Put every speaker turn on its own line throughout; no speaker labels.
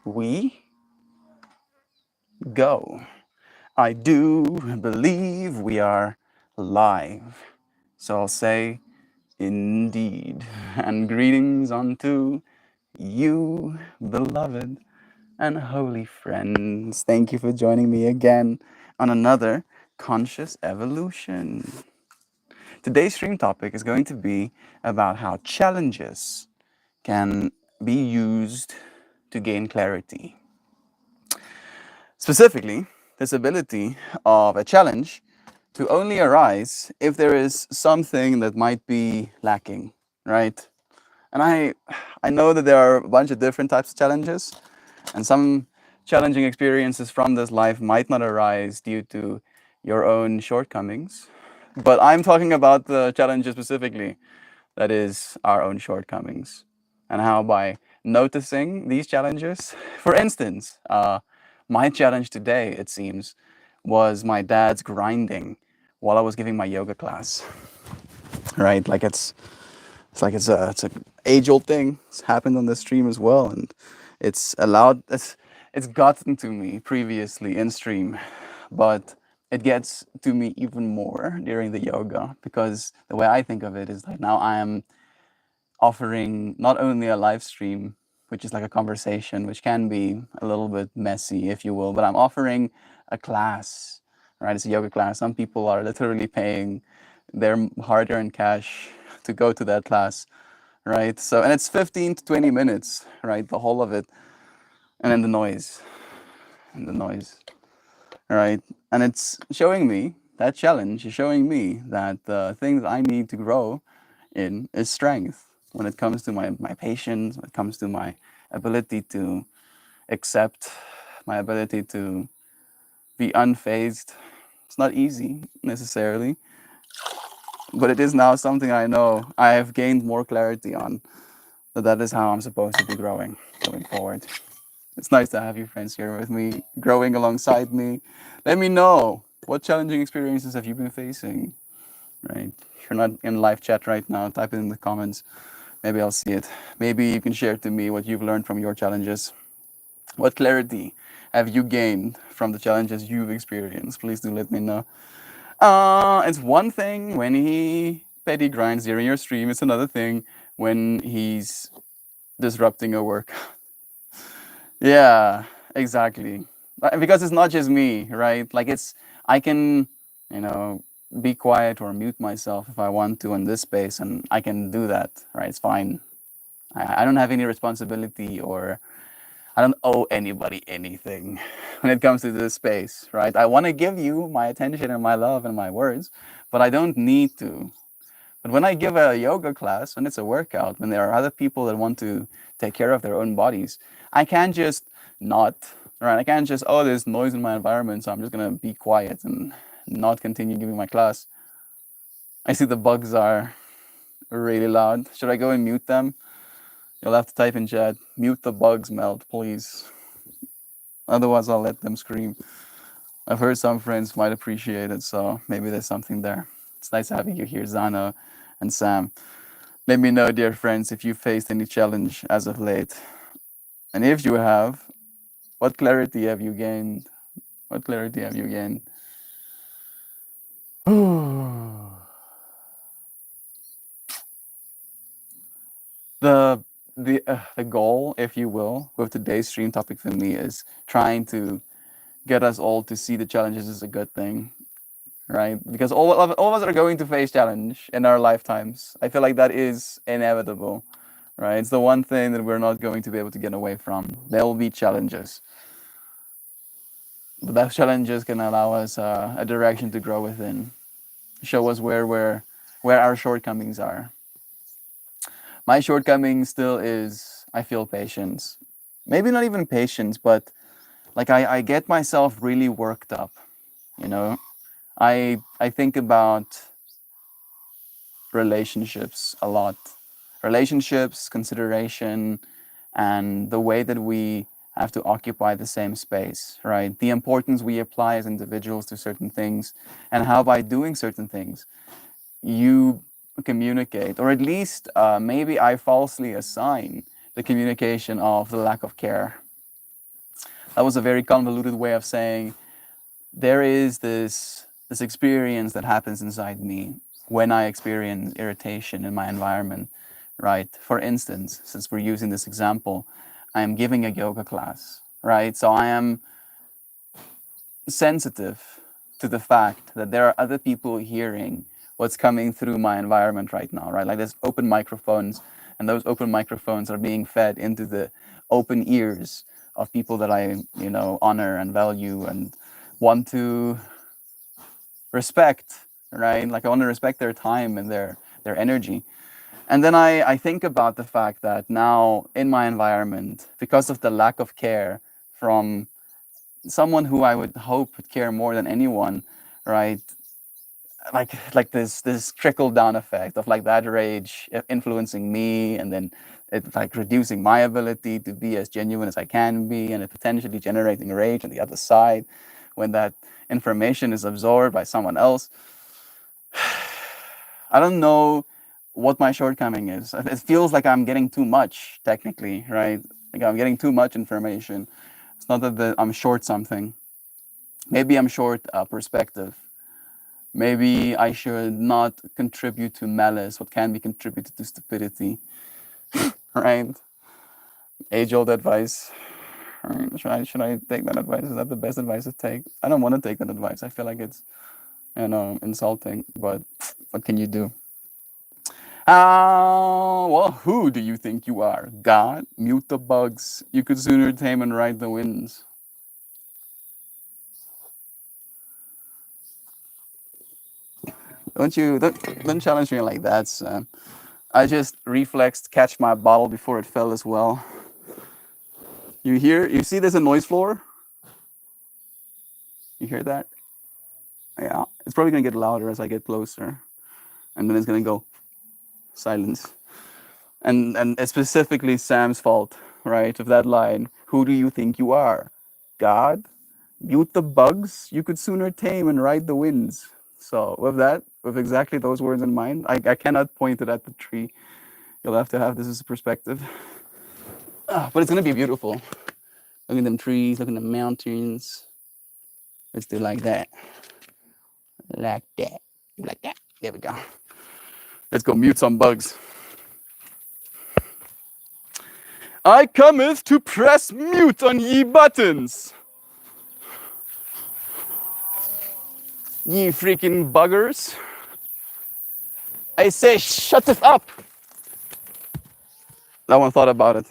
we go. I do believe we are live. So I'll say, indeed. And greetings unto you, beloved and holy friends. Thank you for joining me again on another Conscious Evolution. Today's stream topic is going to be about how challenges can be used to gain clarity. Specifically, this ability of a challenge to only arise if there is something that might be lacking, right? And I know that there are a bunch of different types of challenges, and some challenging experiences from this life might not arise due to your own shortcomings. But I'm talking about the challenges specifically, that is our own shortcomings, and how by noticing these challenges, for instance, my challenge today, it seems, was my dad's grinding while I was giving my yoga class. Right, like it's a age old thing. It's happened on the stream as well, and it's gotten to me previously in stream, but it gets to me even more during the yoga, because the way I think of it is like now I am offering not only a live stream, which is like a conversation, which can be a little bit messy, if you will, but I'm offering a class, right? It's a yoga class. Some people are literally paying their hard earned cash to go to that class, right? So, and it's 15 to 20 minutes, right? The whole of it. And then and the noise, right? And it's showing me that challenge is showing me that the things I need to grow in is strength when it comes to my patience, when it comes to my ability to accept, my ability to be unfazed. It's not easy necessarily, but it is now something I know I have gained more clarity on, that is how I'm supposed to be growing going forward. It's nice to have you friends here with me, growing alongside me. Let me know, what challenging experiences have you been facing, right? If you're not in live chat right now, type it in the comments. Maybe I'll see it. Maybe you can share to me what you've learned from your challenges. What clarity have you gained from the challenges you've experienced? Please do let me know. It's one thing when he petty grinds during your stream. It's another thing when he's disrupting your work. Yeah, exactly. Because it's not just me, right? Like I can, you know, be quiet or mute myself if I want to in this space, and I can do that, right? It's fine. I don't have any responsibility, or I don't owe anybody anything when it comes to this space, right? I want to give you my attention and my love and my words, but I don't need to. But when I give a yoga class, when it's a workout, when there are other people that want to take care of their own bodies, I can't just not, right? I can't just, oh, there's noise in my environment, so I'm just going to be quiet and not continue giving my class. I see the bugs are really loud. Should I go and mute them? You'll have to type in chat, mute the bugs, Melt, please. Otherwise, I'll let them scream. I've heard some friends might appreciate it, so maybe there's something there. It's nice having you here, Zano and Sam. Let me know, dear friends, if you faced any challenge as of late. And if you have, what clarity have you gained? What clarity have you gained? the the goal, if you will, with today's stream topic for me is trying to get us all to see the challenges as a good thing, right? Because all of us are going to face challenge in our lifetimes. I feel like that is inevitable, right? It's the one thing that we're not going to be able to get away from. There will be challenges. But those challenges can allow us a direction to grow within, show us where our shortcomings are. My shortcoming still is, I feel, patience. Maybe not even patience, but like I get myself really worked up, you know. I think about relationships a lot. Relationships, consideration, and the way that we have to occupy the same space, right? The importance we apply as individuals to certain things, and how by doing certain things, you communicate, or at least maybe I falsely assign the communication of the lack of care, That was a very convoluted way of saying there is this experience that happens inside me when I experience irritation in my environment, right? For instance, since we're using this example, I am giving a yoga class, right? So I am sensitive to the fact that there are other people hearing what's coming through my environment right now, right? Like there's open microphones, and those open microphones are being fed into the open ears of people that I, honor and value and want to respect, right? Like I want to respect their time and their energy. And then I think about the fact that now in my environment, because of the lack of care from someone who I would hope would care more than anyone, right? Like this trickle down effect of like that rage influencing me, and then it like reducing my ability to be as genuine as I can be, and it potentially generating rage on the other side when that information is absorbed by someone else. I don't know what my shortcoming is. It feels like I'm getting too much, technically, right? Like I'm getting too much information. It's not that I'm short something. Maybe I'm short perspective. Maybe I should not contribute to malice what can be contributed to stupidity, right? Age-old advice. Right? Should I take that advice? Is that the best advice to take? I don't want to take that advice. I feel like it's, insulting, but what can you do? Well, who do you think you are? God? Mute the bugs. You could sooner tame and ride the winds. Don't challenge me like that, Sam. I just reflexed catch my bottle before it fell as well. You see there's a noise floor? You hear that? Yeah. It's probably gonna get louder as I get closer. And then it's gonna go silence. And it's specifically Sam's fault, right? Of that line. Who do you think you are? God? Mute the bugs? You could sooner tame and ride the winds. So with exactly those words in mind, I cannot point it at the tree. You'll have to have this as a perspective. But it's gonna be beautiful. Look at them trees, look at the mountains. Let's do like that. Like that. Like that. There we go. Let's go mute some bugs. I cometh to press mute on ye buttons. Ye freaking buggers. I say shut it up. That one thought about it.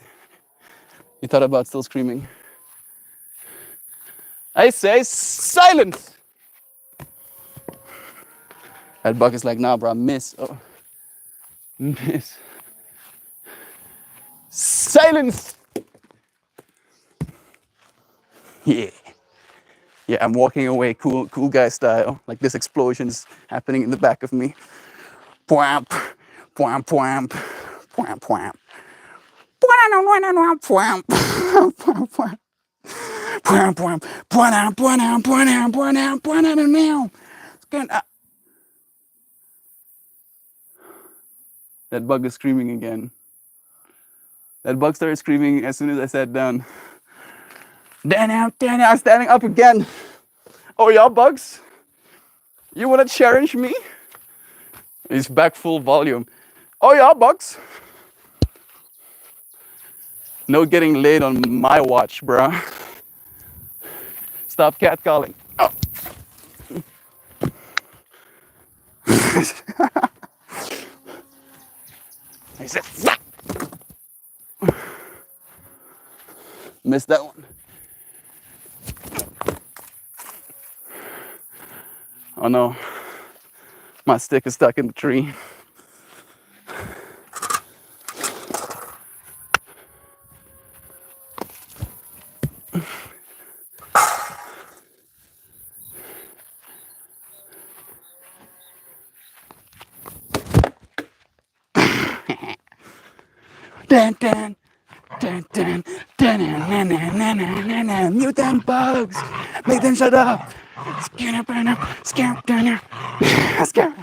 He thought about still screaming. I say silence. That bug is like, nah, bro, miss. Oh. Miss. Silence. Yeah. Yeah, I'm walking away cool guy style. Like this explosion's happening in the back of me. Pwamp, pwamp, pwamp, pwamp, pwamp. Pwamp, pwamp, pwamp. Pwamp, pwamp, pwamp, pwamp, pwamp, pwamp, pwamp, pwamp. That bug is screaming again. That bug started screaming as soon as I sat down. Daniel, I'm standing up again. Oh, y'all bugs? You wanna challenge me? He's back full volume. Oh, y'all bugs? No getting laid on my watch, bruh. Stop catcalling. Oh. I said, yeah. Missed that one. Oh no, my stick is stuck in the tree. Dun, dun, dun, dun, dun, dun, dun, dun, dun, dun. Mute them bugs. Make them shut up. Scare up, scare up, scare.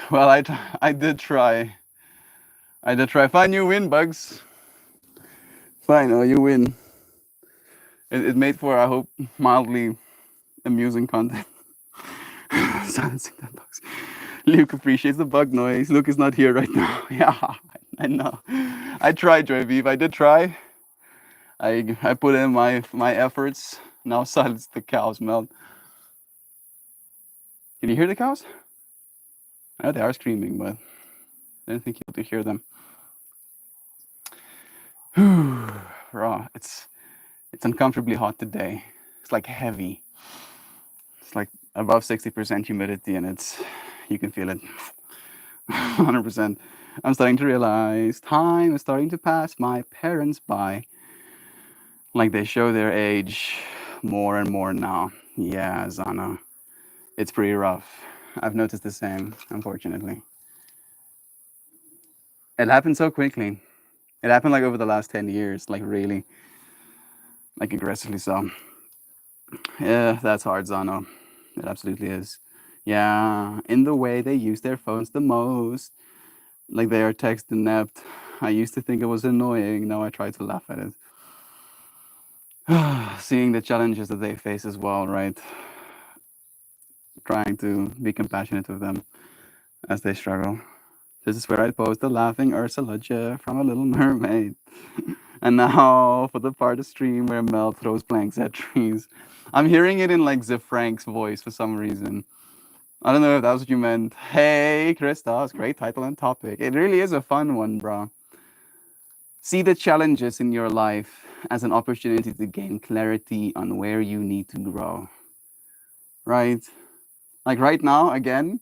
Well, I did try. I did try. Fine, you win, Bugs. Fine, oh, you win. It made for, I hope, mildly amusing content. Silencing that Bugs. Luke appreciates the bug noise. Luke is not here right now. Yeah, I know. I tried, Joy Vive. I did try. I put in my efforts. Now silence the cows, Mel. Can you hear the cows? I know they are screaming, but I didn't think you could hear them. Raw. It's uncomfortably hot today. It's like heavy. It's like above 60% humidity, and you can feel it. 100%. I'm starting to realize time is starting to pass my parents by. Like they show their age more and more now. Yeah, Zana. It's pretty rough. I've noticed the same, unfortunately. It happened so quickly. It happened like over the last 10 years, like really, like aggressively so. Yeah, that's hard, Zano. It absolutely is. Yeah, in the way they use their phones the most, like they are text inept. I used to think it was annoying. Now I try to laugh at it. Seeing the challenges that they face as well, right? Trying to be compassionate with them as they struggle. This is where I post the laughing Ursula GIF from A Little Mermaid. And now for the part of stream where Mel throws planks at trees. I'm hearing it in like Zip Frank's voice for some reason. I don't know if that was what you meant. Hey, Christos, great title and topic. It really is a fun one, bro. See the challenges in your life as an opportunity to gain clarity on where you need to grow. Right? Like right now, again,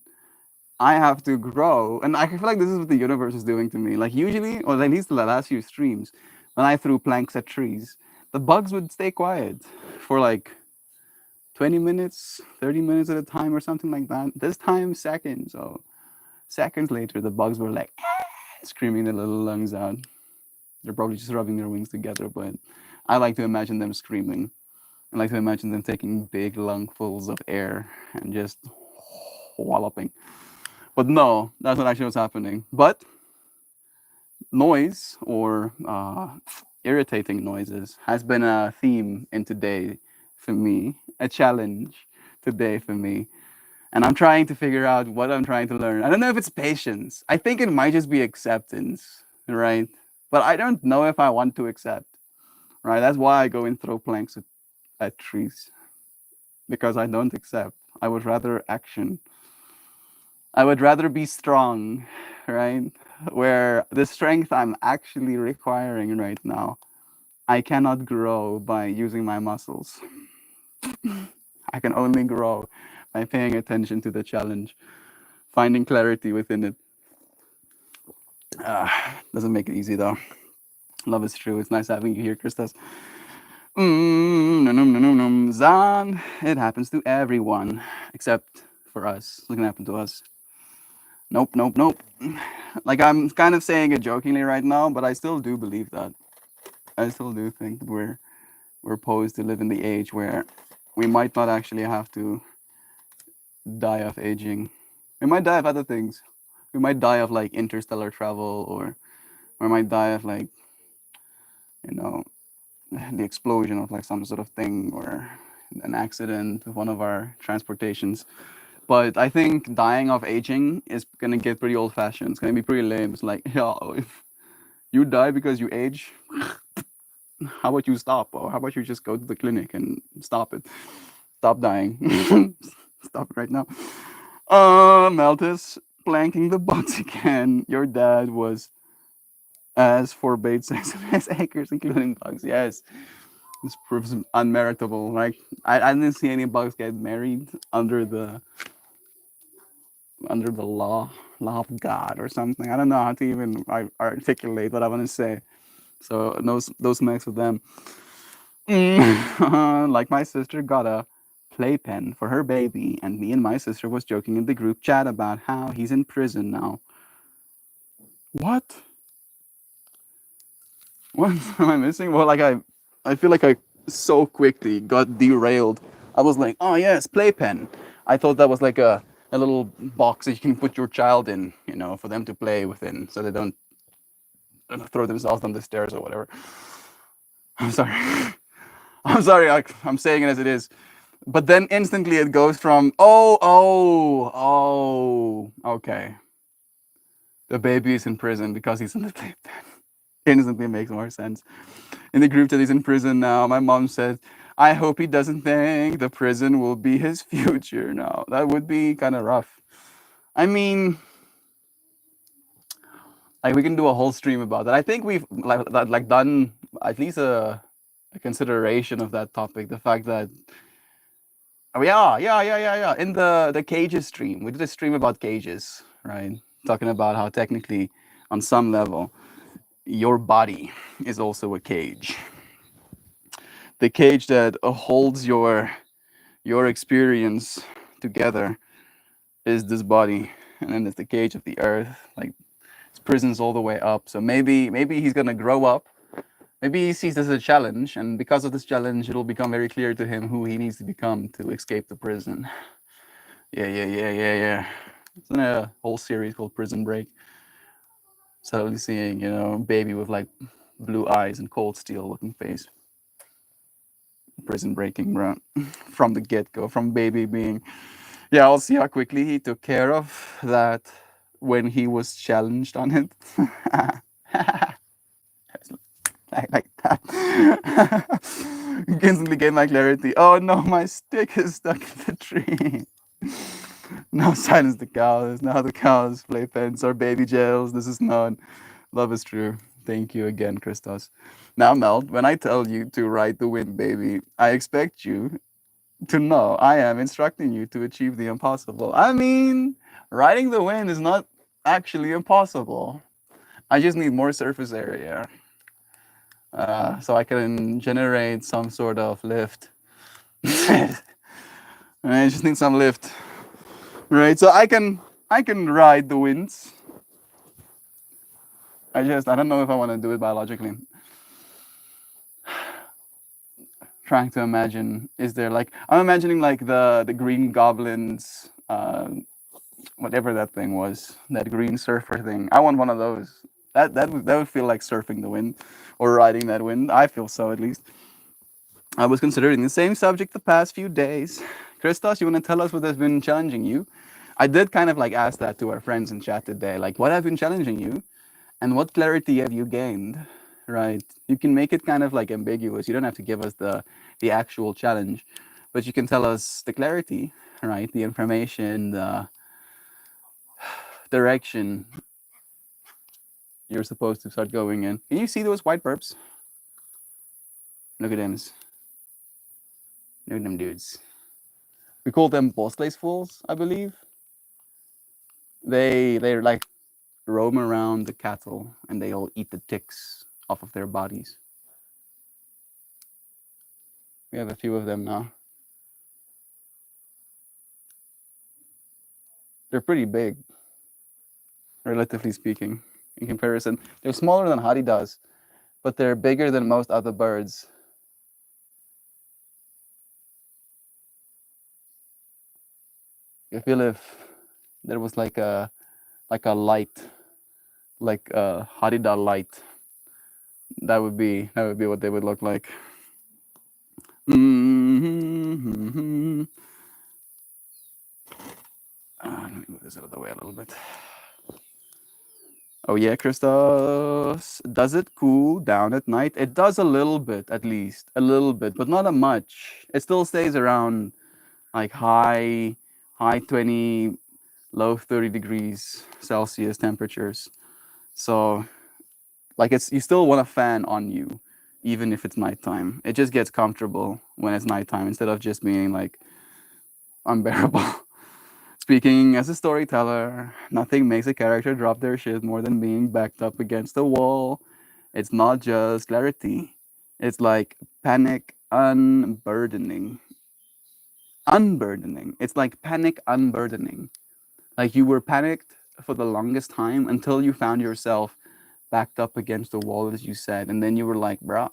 I have to grow. And I feel like this is what the universe is doing to me. Like usually, or at least the last few streams, when I threw planks at trees, the bugs would stay quiet for like 20 minutes, 30 minutes at a time or something like that. This time, seconds. So seconds later, the bugs were like screaming their little lungs out. They're probably just rubbing their wings together, but I like to imagine them screaming. I like to imagine them taking big lungfuls of air and just walloping. But no, that's not actually what's happening. But noise or irritating noises has been a theme in today for me, a challenge today for me. And I'm trying to figure out what I'm trying to learn. I don't know if it's patience. I think it might just be acceptance, right? But I don't know if I want to accept, right? That's why I go and throw planks at trees, because I don't accept. I would rather action. I would rather be strong, right? Where the strength I'm actually requiring right now, I cannot grow by using my muscles. I can only grow by paying attention to the challenge, finding clarity within it. Doesn't make it easy though. Love is true. It's nice having you here, Christos. Zan, it happens to everyone except for us. It's not gonna happen to us. Nope, nope, nope. Like I'm kind of saying it jokingly right now, but I still do believe that. I still do think that we're posed to live in the age where we might not actually have to die of aging. We might die of other things. We might die of like interstellar travel, or we might die of like, you know, the explosion of like some sort of thing, or an accident with one of our transportations. But I think dying of aging is gonna get pretty old fashioned. It's gonna be pretty lame. It's like, yeah, if you die because you age, how about you stop? Or how about you just go to the clinic and stop it? Stop dying. Stop it right now. Meltus, planking the bots again. Your dad was as forbade sex as acres, including bugs. Yes. This proves unmeritable. Like I didn't see any bugs get married under the law of God or something. I don't know how to even articulate what I want to say. So those smacks with them. Like my sister got a playpen for her baby, and me and my sister was joking in the group chat about how he's in prison now. What? What am I missing? Well, like I feel like I so quickly got derailed. I was like, oh yes, playpen. I thought that was like a a little box that you can put your child in, for them to play within, so they don't throw themselves down the stairs or whatever. I'm sorry. I'm sorry. I'm saying it as it is. But then instantly it goes from okay. The baby is in prison because he's in the playpen. Instantly makes more sense. In the group that he's in prison now, my mom said, I hope he doesn't think the prison will be his future now. That would be kind of rough. I mean, like we can do a whole stream about that. I think we've like done at least a consideration of that topic. The fact that yeah. In the cages stream, we did a stream about cages, right? Talking about how technically, on some level, your body is also a cage. The cage that holds your experience together is this body, and then there's the cage of the earth, like it's prisons all the way up. So maybe he's gonna grow up. Maybe he sees this as a challenge, and because of this challenge, it'll become very clear to him who he needs to become to escape the prison. Yeah. It's in a whole series called Prison Break. Suddenly seeing, baby with like blue eyes and cold steel looking face. Prison breaking, bro. From the get-go, from baby being. Yeah, I'll see how quickly he took care of that when he was challenged on it. like that. Instantly gained my clarity. Oh no, my stick is stuck in the tree. Now silence the cows. Now the cows playpens or baby jails. This is not. Love is true. Thank you again, Christos. Now, Mel, when I tell you to ride the wind, baby, I expect you to know I am instructing you to achieve the impossible. I mean, riding the wind is not actually impossible. I just need more surface area. So I can generate some sort of lift. I just need some lift. Right, so I can ride the winds. I don't know if I want to do it biologically. Trying to imagine, is there like, I'm imagining like the Green Goblin's, whatever that thing was, that green surfer thing. I want one of those. That would feel like surfing the wind or riding that wind. I feel so, at least. I was considering the same subject the past few days. Christos, you want to tell us what has been challenging you? I did kind of like ask that to our friends in chat today, like what have been challenging you and what clarity have you gained, right? You can make it kind of like ambiguous. You don't have to give us the actual challenge, but you can tell us the clarity, right? The information, the direction you're supposed to start going in. Can you see those white burps? Look at them. Look at them dudes. We call them bosslace fools, I believe. They're like roam around the cattle and they all eat the ticks off of their bodies. We have a few of them now. They're pretty big, relatively speaking, in comparison. They're smaller than hadidas, but they're bigger than most other birds. I feel if there was like a light, like a hadida light, that would be what they would look like. Let me move this out of the way a little bit. Oh yeah, Christos. Does it cool down at night? It does a little bit, at least. A little bit, but not a much. It still stays around like high 20, low 30 degrees Celsius temperatures. So like you still want a fan on you, even if it's nighttime. It just gets comfortable when it's nighttime instead of just being like unbearable. Speaking as a storyteller, nothing makes a character drop their shit more than being backed up against a wall. It's not just clarity. It's like panic unburdening. Unburdening. It's like panic unburdening. Like you were panicked for the longest time until you found yourself backed up against the wall, as you said. And then you were like, bruh,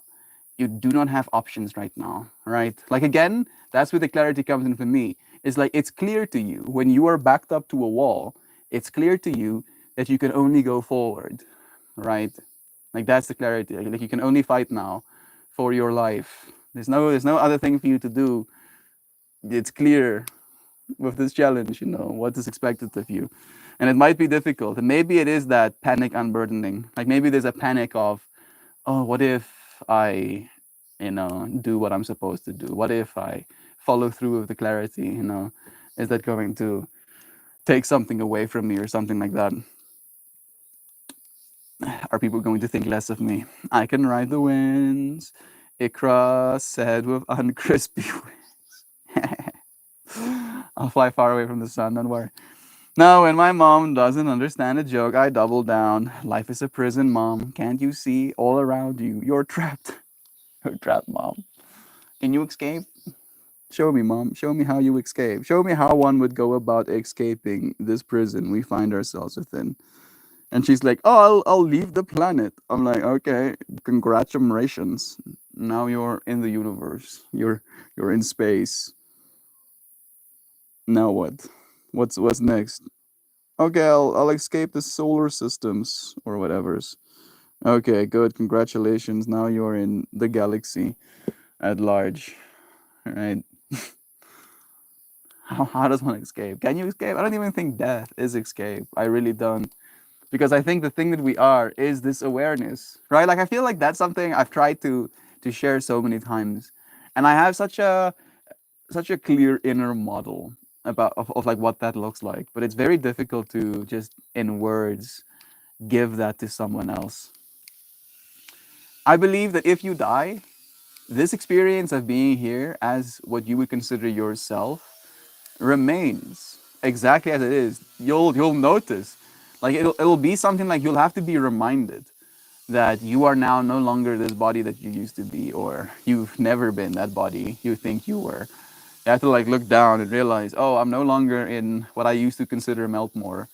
you do not have options right now, right? Like again, that's where the clarity comes in for me. It's like it's clear to you when you are backed up to a wall, it's clear to you that you can only go forward, right? Like that's the clarity. Like you can only fight now for your life. There's no other thing for you to do. It's clear with this challenge, what is expected of you. And it might be difficult. And maybe it is that panic unburdening. Like maybe there's a panic of, oh, what if I, do what I'm supposed to do? What if I follow through with the clarity? Is that going to take something away from me or something like that? Are people going to think less of me? I can ride the winds. Ikra said with uncrispy wings. I'll fly far away from the sun, don't worry. Now, when my mom doesn't understand a joke, I double down. Life is a prison, mom. Can't you see all around you? You're trapped. You're trapped, mom. Can you escape? Show me, mom. Show me how you escape. Show me how one would go about escaping this prison we find ourselves within. And she's like, "Oh, I'll leave the planet." I'm like, "Okay, congratulations. Now you're in the universe. You're in space. Now what? What's next?" "Okay, I'll escape the solar systems or whatever's." "Okay, good. Congratulations. Now you're in the galaxy at large." All right. How does one escape? Can you escape? I don't even think death is escape. I really don't. Because I think the thing that we are is this awareness, right? Like I feel like that's something I've tried to share so many times. And I have such a clear inner model of like what that looks like. But it's very difficult to just in words give that to someone else. I believe that if you die, this experience of being here as what you would consider yourself remains exactly as it is. You'll notice, like it'll be something like you'll have to be reminded that you are now no longer this body that you used to be, or you've never been that body you think you were. You have to like look down and realize, oh, I'm no longer in what I used to consider Meltmore,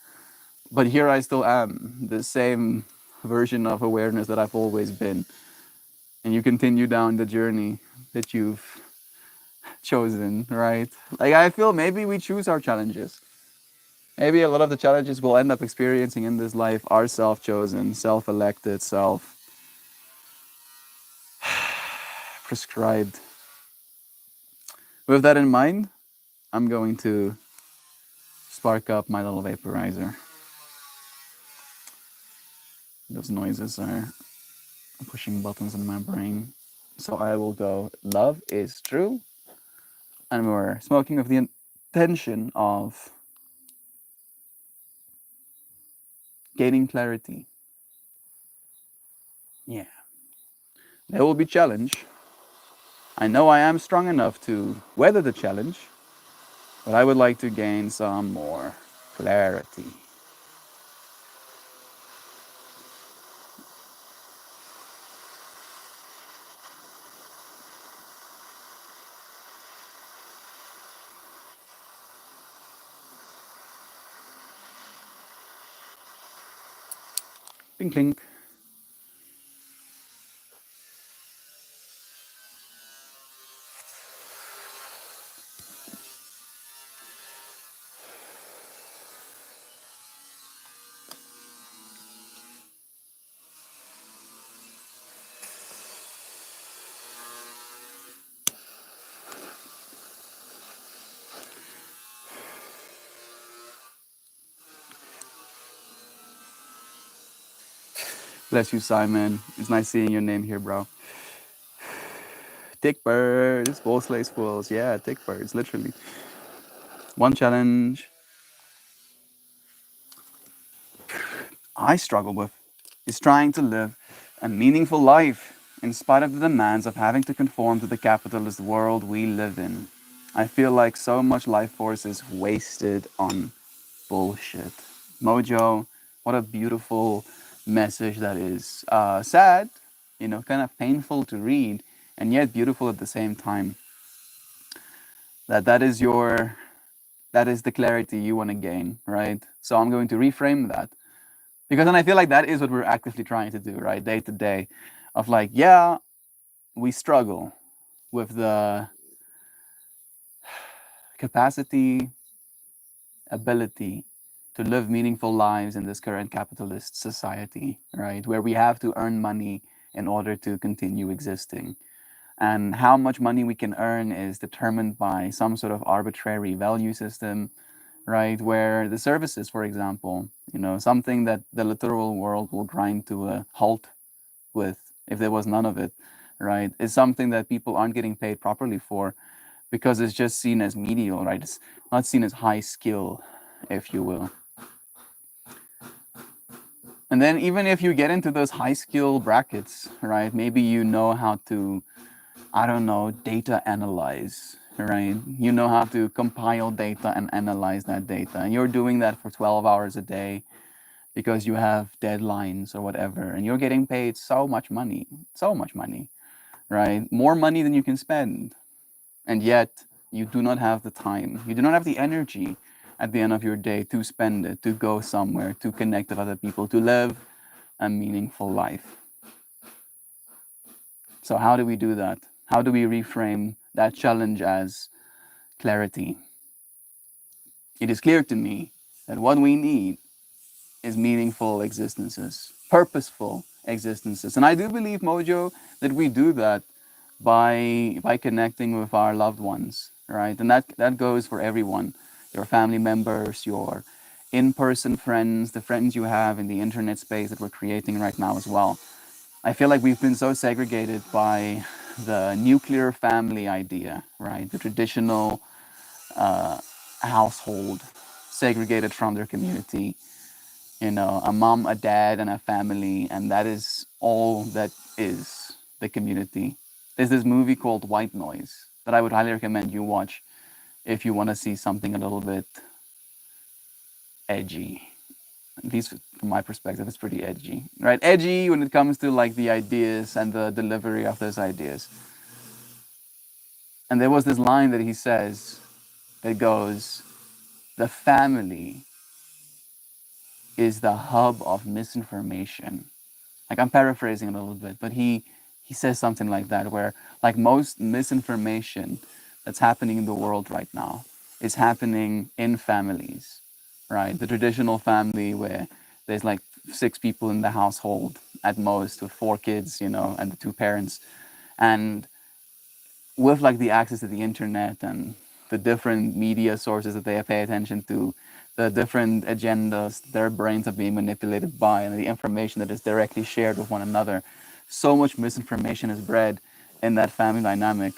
but here I still am, the same version of awareness that I've always been. And you continue down the journey that you've chosen, right? Like I feel maybe we choose our challenges. Maybe a lot of the challenges we'll end up experiencing in this life are self-chosen, self-elected, self-prescribed. With that in mind, I'm going to spark up my little vaporizer. Those noises are pushing buttons in my brain. So I will go, love is true. And we're smoking with the intention of gaining clarity. Yeah. There will be challenge. I know I am strong enough to weather the challenge, but I would like to gain some more clarity. Clink, clink. Bless you, Simon. It's nice seeing your name here, bro. Tick birds, ball slays fools. Yeah, tick birds, literally. One challenge I struggle with is trying to live a meaningful life in spite of the demands of having to conform to the capitalist world we live in. I feel like so much life force is wasted on bullshit. Mojo, what a beautiful message that is. Sad, kind of painful to read, and yet beautiful at the same time. That is the clarity you want to gain, right? So I'm going to reframe that. Because then I feel like that is what we're actively trying to do, right? Day to day. Of like, yeah, we struggle with the capacity, ability to live meaningful lives in this current capitalist society, right? Where we have to earn money in order to continue existing. And how much money we can earn is determined by some sort of arbitrary value system, right? Where the services, for example, something that the literal world will grind to a halt with if there was none of it, right? Is something that people aren't getting paid properly for because it's just seen as menial, right? It's not seen as high skill, if you will. And then even if you get into those high skill brackets, right? Maybe you know how to, I don't know, data analyze, right? You know how to compile data and analyze that data. And you're doing that for 12 hours a day because you have deadlines or whatever. And you're getting paid so much money, right? More money than you can spend. And yet you do not have the time. You do not have the energy at the end of your day to spend it, to go somewhere, to connect with other people, to live a meaningful life. So how do we do that? How do we reframe that challenge as clarity? It is clear to me that what we need is meaningful existences, purposeful existences. And I do believe, Mojo, that we do that by connecting with our loved ones, right? And that goes for everyone, your family members, your in-person friends, the friends you have in the internet space that we're creating right now as well. I feel like we've been so segregated by the nuclear family idea, right? The traditional household segregated from their community, a mom, a dad, and a family, and that is all that is the community. There's this movie called White Noise that I would highly recommend you watch if you want to see something a little bit edgy. At least from my perspective, it's pretty edgy, right? Edgy when it comes to like the ideas and the delivery of those ideas. And there was this line that he says that goes, "The family is the hub of misinformation." Like I'm paraphrasing a little bit, but he says something like that, where like most misinformation that's happening in the world right now is happening in families, right? The traditional family where there's like 6 people in the household at most with 4 kids, and the 2 parents. And with like the access to the internet and the different media sources that they pay attention to, the different agendas their brains are being manipulated by, and the information that is directly shared with one another, so much misinformation is bred in that family dynamic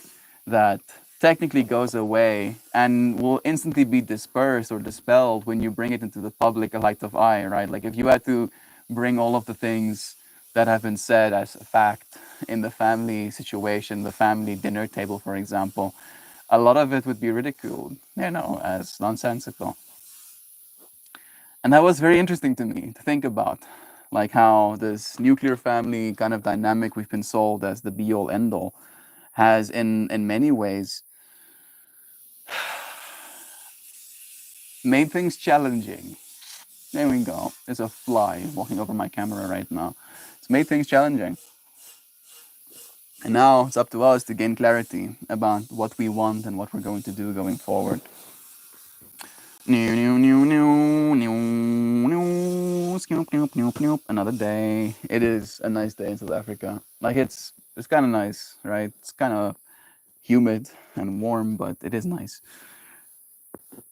that technically goes away and will instantly be dispersed or dispelled when you bring it into the public light of eye, right? Like if you had to bring all of the things that have been said as a fact in the family situation, the family dinner table, for example, a lot of it would be ridiculed, as nonsensical. And that was very interesting to me to think about, like how this nuclear family kind of dynamic we've been sold as the be all end all has in many ways made things challenging. There we go. There's a fly walking over my camera right now. It's made things challenging. And now it's up to us to gain clarity about what we want and what we're going to do going forward. Another day. It is a nice day in South Africa. Like it's kind of nice, right? It's kind of humid and warm, but it is nice.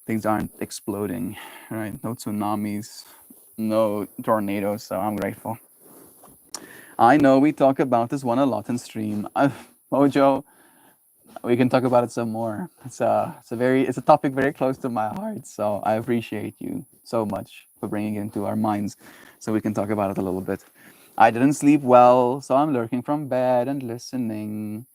Things aren't exploding, right? No tsunamis, no tornadoes, so I'm grateful. I know we talk about this one a lot in stream. Mojo, we can talk about it some more. It's a topic very close to my heart. So I appreciate you so much for bringing it into our minds, so we can talk about it a little bit. I didn't sleep well, so I'm lurking from bed and listening,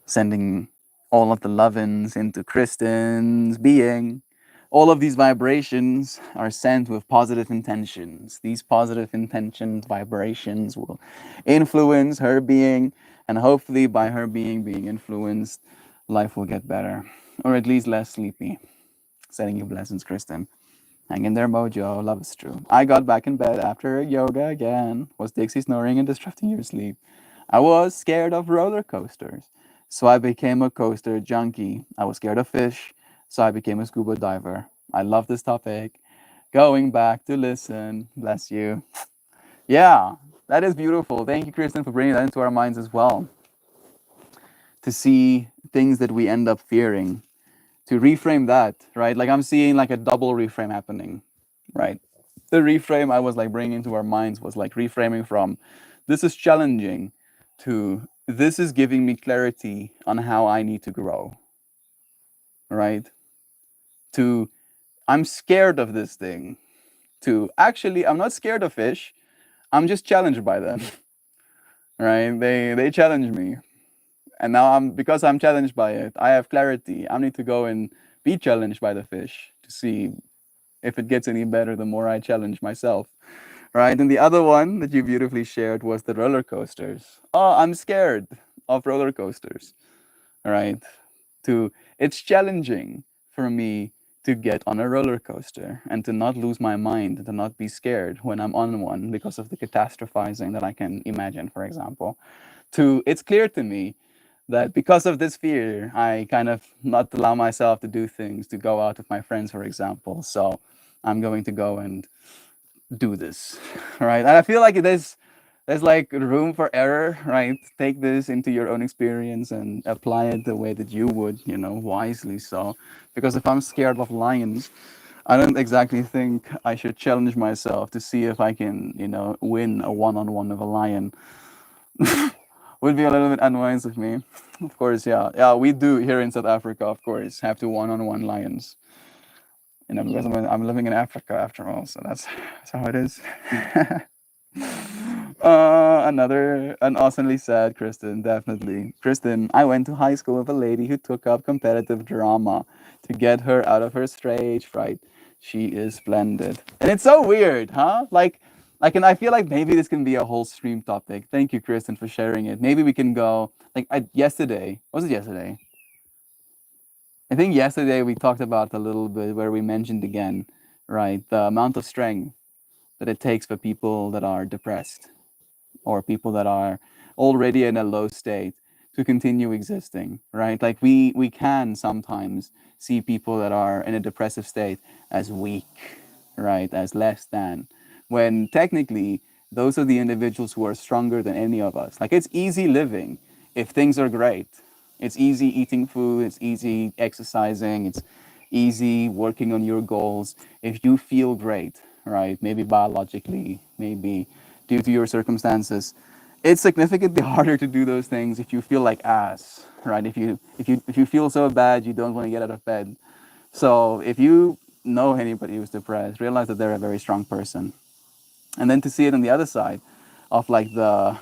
sending all of the love-ins into Kristen's being. All of these vibrations are sent with positive intentions. These positive intentions, vibrations will influence her being, and hopefully by her being influenced, life will get better, or at least less sleepy. Sending you blessings, Kristen. Hang in there, Mojo. Love is true. I got back in bed after yoga again. Was Dixie snoring and disrupting your sleep? I was scared of roller coasters, so I became a coaster junkie. I was scared of fish. So I became a scuba diver. I love this topic. Going back to listen. Bless you. Yeah, that is beautiful. Thank you, Kristen, for bringing that into our minds as well. To see things that we end up fearing, to reframe that, right? Like I'm seeing like a double reframe happening, right? The reframe I was like bringing to our minds was like reframing from this is challenging to this is giving me clarity on how I need to grow, right? To I'm scared of this thing, to actually I'm not scared of fish, I'm just challenged by them, right? They challenge me. And now I'm because I'm challenged by it, I have clarity. I need to go and be challenged by the fish to see if it gets any better the more I challenge myself. Right. And the other one that you beautifully shared was the roller coasters. Oh, I'm scared of roller coasters. Right. To it's challenging for me to get on a roller coaster and to not lose my mind, to not be scared when I'm on one because of the catastrophizing that I can imagine, for example. To it's clear to me that because of this fear, I kind of not allow myself to do things, to go out with my friends, for example. So I'm going to go and do this, right? And I feel like there's like room for error, right? Take this into your own experience and apply it the way that you would, wisely. So, because if I'm scared of lions, I don't exactly think I should challenge myself to see if I can, win a one-on-one with a lion. Would be a little bit unwise of me. Of course, yeah. Yeah, we do here in South Africa, of course, have to one-on-one lions. Because I'm living in Africa after all, so that's how it is. Another an awesomely sad Kristen, definitely. Kristen, I went to high school with a lady who took up competitive drama to get her out of her stage fright. She is splendid. And it's so weird, huh? And I feel like maybe this can be a whole stream topic. Thank you, Kristen, for sharing it. Maybe we can go yesterday. Was it yesterday? I think yesterday we talked about a little bit where we mentioned again, right, the amount of strength that it takes for people that are depressed or people that are already in a low state to continue existing, right? Like we can sometimes see people that are in a depressive state as weak, right, as less than, when technically those are the individuals who are stronger than any of us. Like it's easy living if things are great. It's easy eating food, it's easy exercising, it's easy working on your goals if you feel great, right? Maybe biologically, maybe due to your circumstances. It's significantly harder to do those things if you feel like ass, right? If you feel so bad you don't want to get out of bed. So if you know anybody who's depressed, realize that they're a very strong person. And then to see it on the other side of like the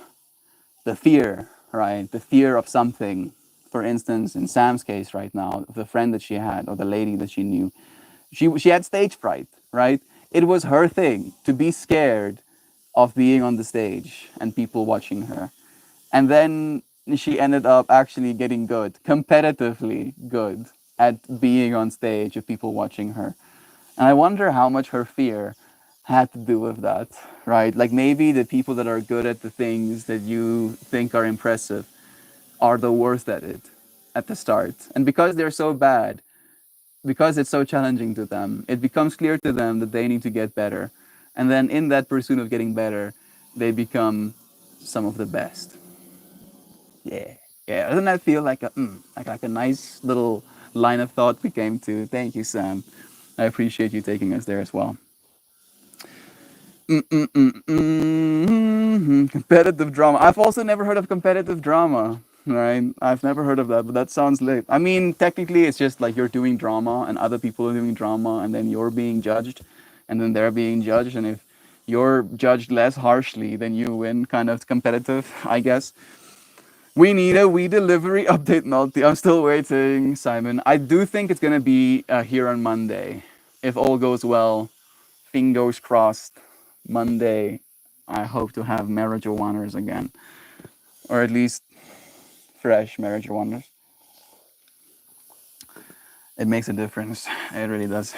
fear, right? The fear of something. For instance, in Sam's case right now, the friend that she had or the lady that she knew, she had stage fright, right? It was her thing to be scared of being on the stage and people watching her. And then she ended up actually getting good, competitively good at being on stage with people watching her. And I wonder how much her fear had to do with that, right? Like maybe the people that are good at the things that you think are impressive are the worst at it at the start. And because they're so bad, because it's so challenging to them, it becomes clear to them that they need to get better. And then in that pursuit of getting better, they become some of the best. Yeah. Yeah. Doesn't that feel like like a nice little line of thought we came to? Thank you, Sam. I appreciate you taking us there as well. Competitive drama. I've also never heard of competitive drama. Right? I've never heard of that, but that sounds lit. I mean, technically, it's just like you're doing drama and other people are doing drama, and then you're being judged, and then they're being judged. And if you're judged less harshly, then you win. Kind of competitive, I guess. We need a We Delivery update, Melty. I'm still waiting, Simon. I do think it's gonna be here on Monday, if all goes well. Fingers crossed. Monday, I hope to have marriage wonders again, or at least fresh marriage wonders. It makes a difference. It really does.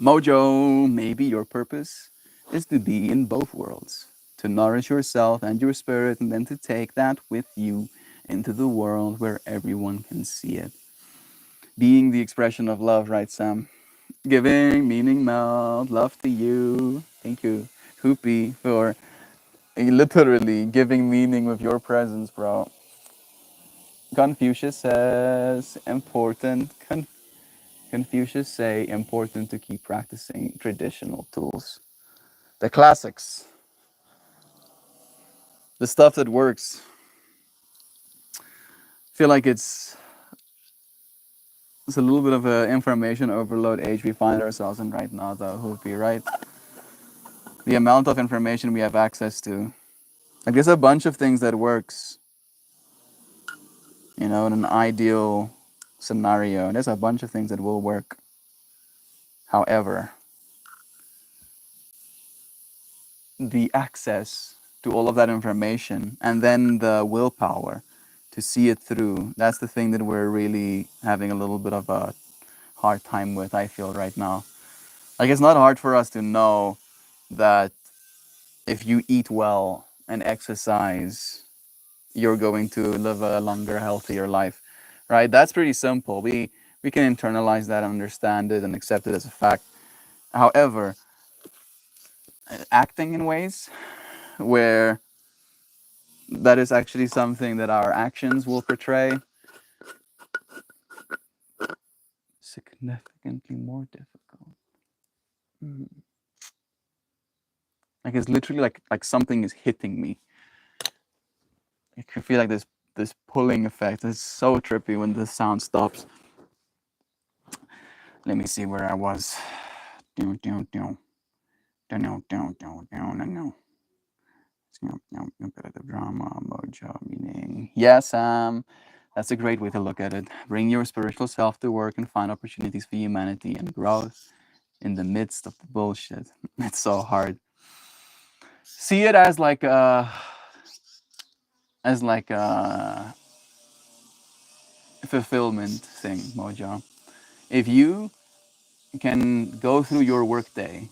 Mojo, maybe your purpose is to be in both worlds, to nourish yourself and your spirit, and then to take that with you into the world where everyone can see it. being the expression of love, right, Sam? Giving meaning melt, love to you. Thank you, Hoopy, for literally giving meaning with your presence, bro. Confucius says important. Confucius say important to keep practicing traditional tools. The classics, the stuff that works. I feel like it's a little bit of a information overload age we find ourselves in right now, though, Hoopy, right? The amount of information we have access to. Like there's a bunch of things that works, in an ideal scenario. And there's a bunch of things that will work. However, the access to all of that information and then the willpower to see it through, that's the thing that we're really having a little bit of a hard time with, I feel, right now. Like it's not hard for us to know that if you eat well and exercise, you're going to live a longer, healthier life, right? That's pretty simple. We can internalize that, understand it, and accept it as a fact. However, acting in ways where that is actually something that our actions will portray, significantly more difficult. Like it's literally like something is hitting me. I can feel like this pulling effect. It's so trippy when the sound stops. Let me see where I was. Competitive drama, mojo, meaning. Yes, that's a great way to look at it. Bring your spiritual self to work and find opportunities for humanity and growth in the midst of the bullshit. It's so hard. See it as like a fulfillment thing, Mojo. If you can go through your workday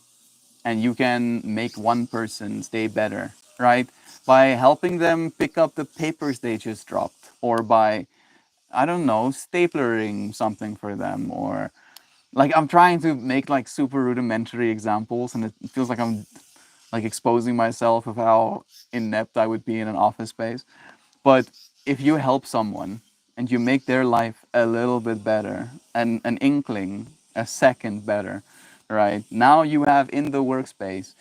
and you can make one person's day better, right? By helping them pick up the papers they just dropped, or by, I don't know, staplering something for them, or like I'm trying to make like super rudimentary examples, and it feels like I'm like exposing myself of how inept I would be in an office space. But if you help someone and you make their life a little bit better, and an inkling, a second better, right? Now you have in the workspace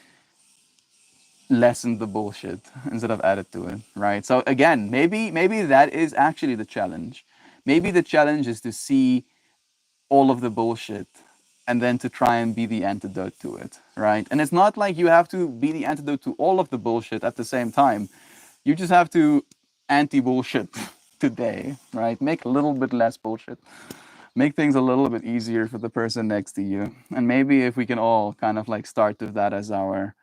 lessened the bullshit instead of added to it, right? So again, maybe that is actually the challenge. Maybe the challenge is to see all of the bullshit and then to try and be the antidote to it, right? And it's not like you have to be the antidote to all of the bullshit at the same time. You just have to anti-bullshit today, right? Make a little bit less bullshit. Make things a little bit easier for the person next to you. And maybe if we can all kind of like start with that as our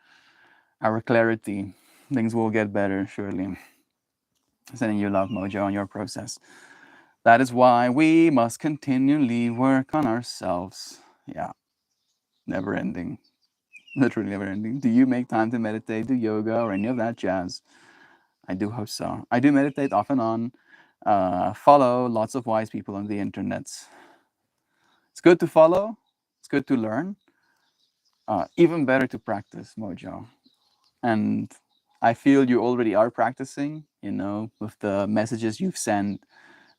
clarity, things will get better, surely. Sending you love, Mojo, on your process. That is why we must continually work on ourselves. Yeah, never ending. Literally never ending. Do you make time to meditate, do yoga, or any of that jazz? I do hope so. I do meditate off and on. Follow lots of wise people on the internet. It's good to follow. It's good to learn. Even better to practice, Mojo. And I feel you already are practicing, with the messages you've sent,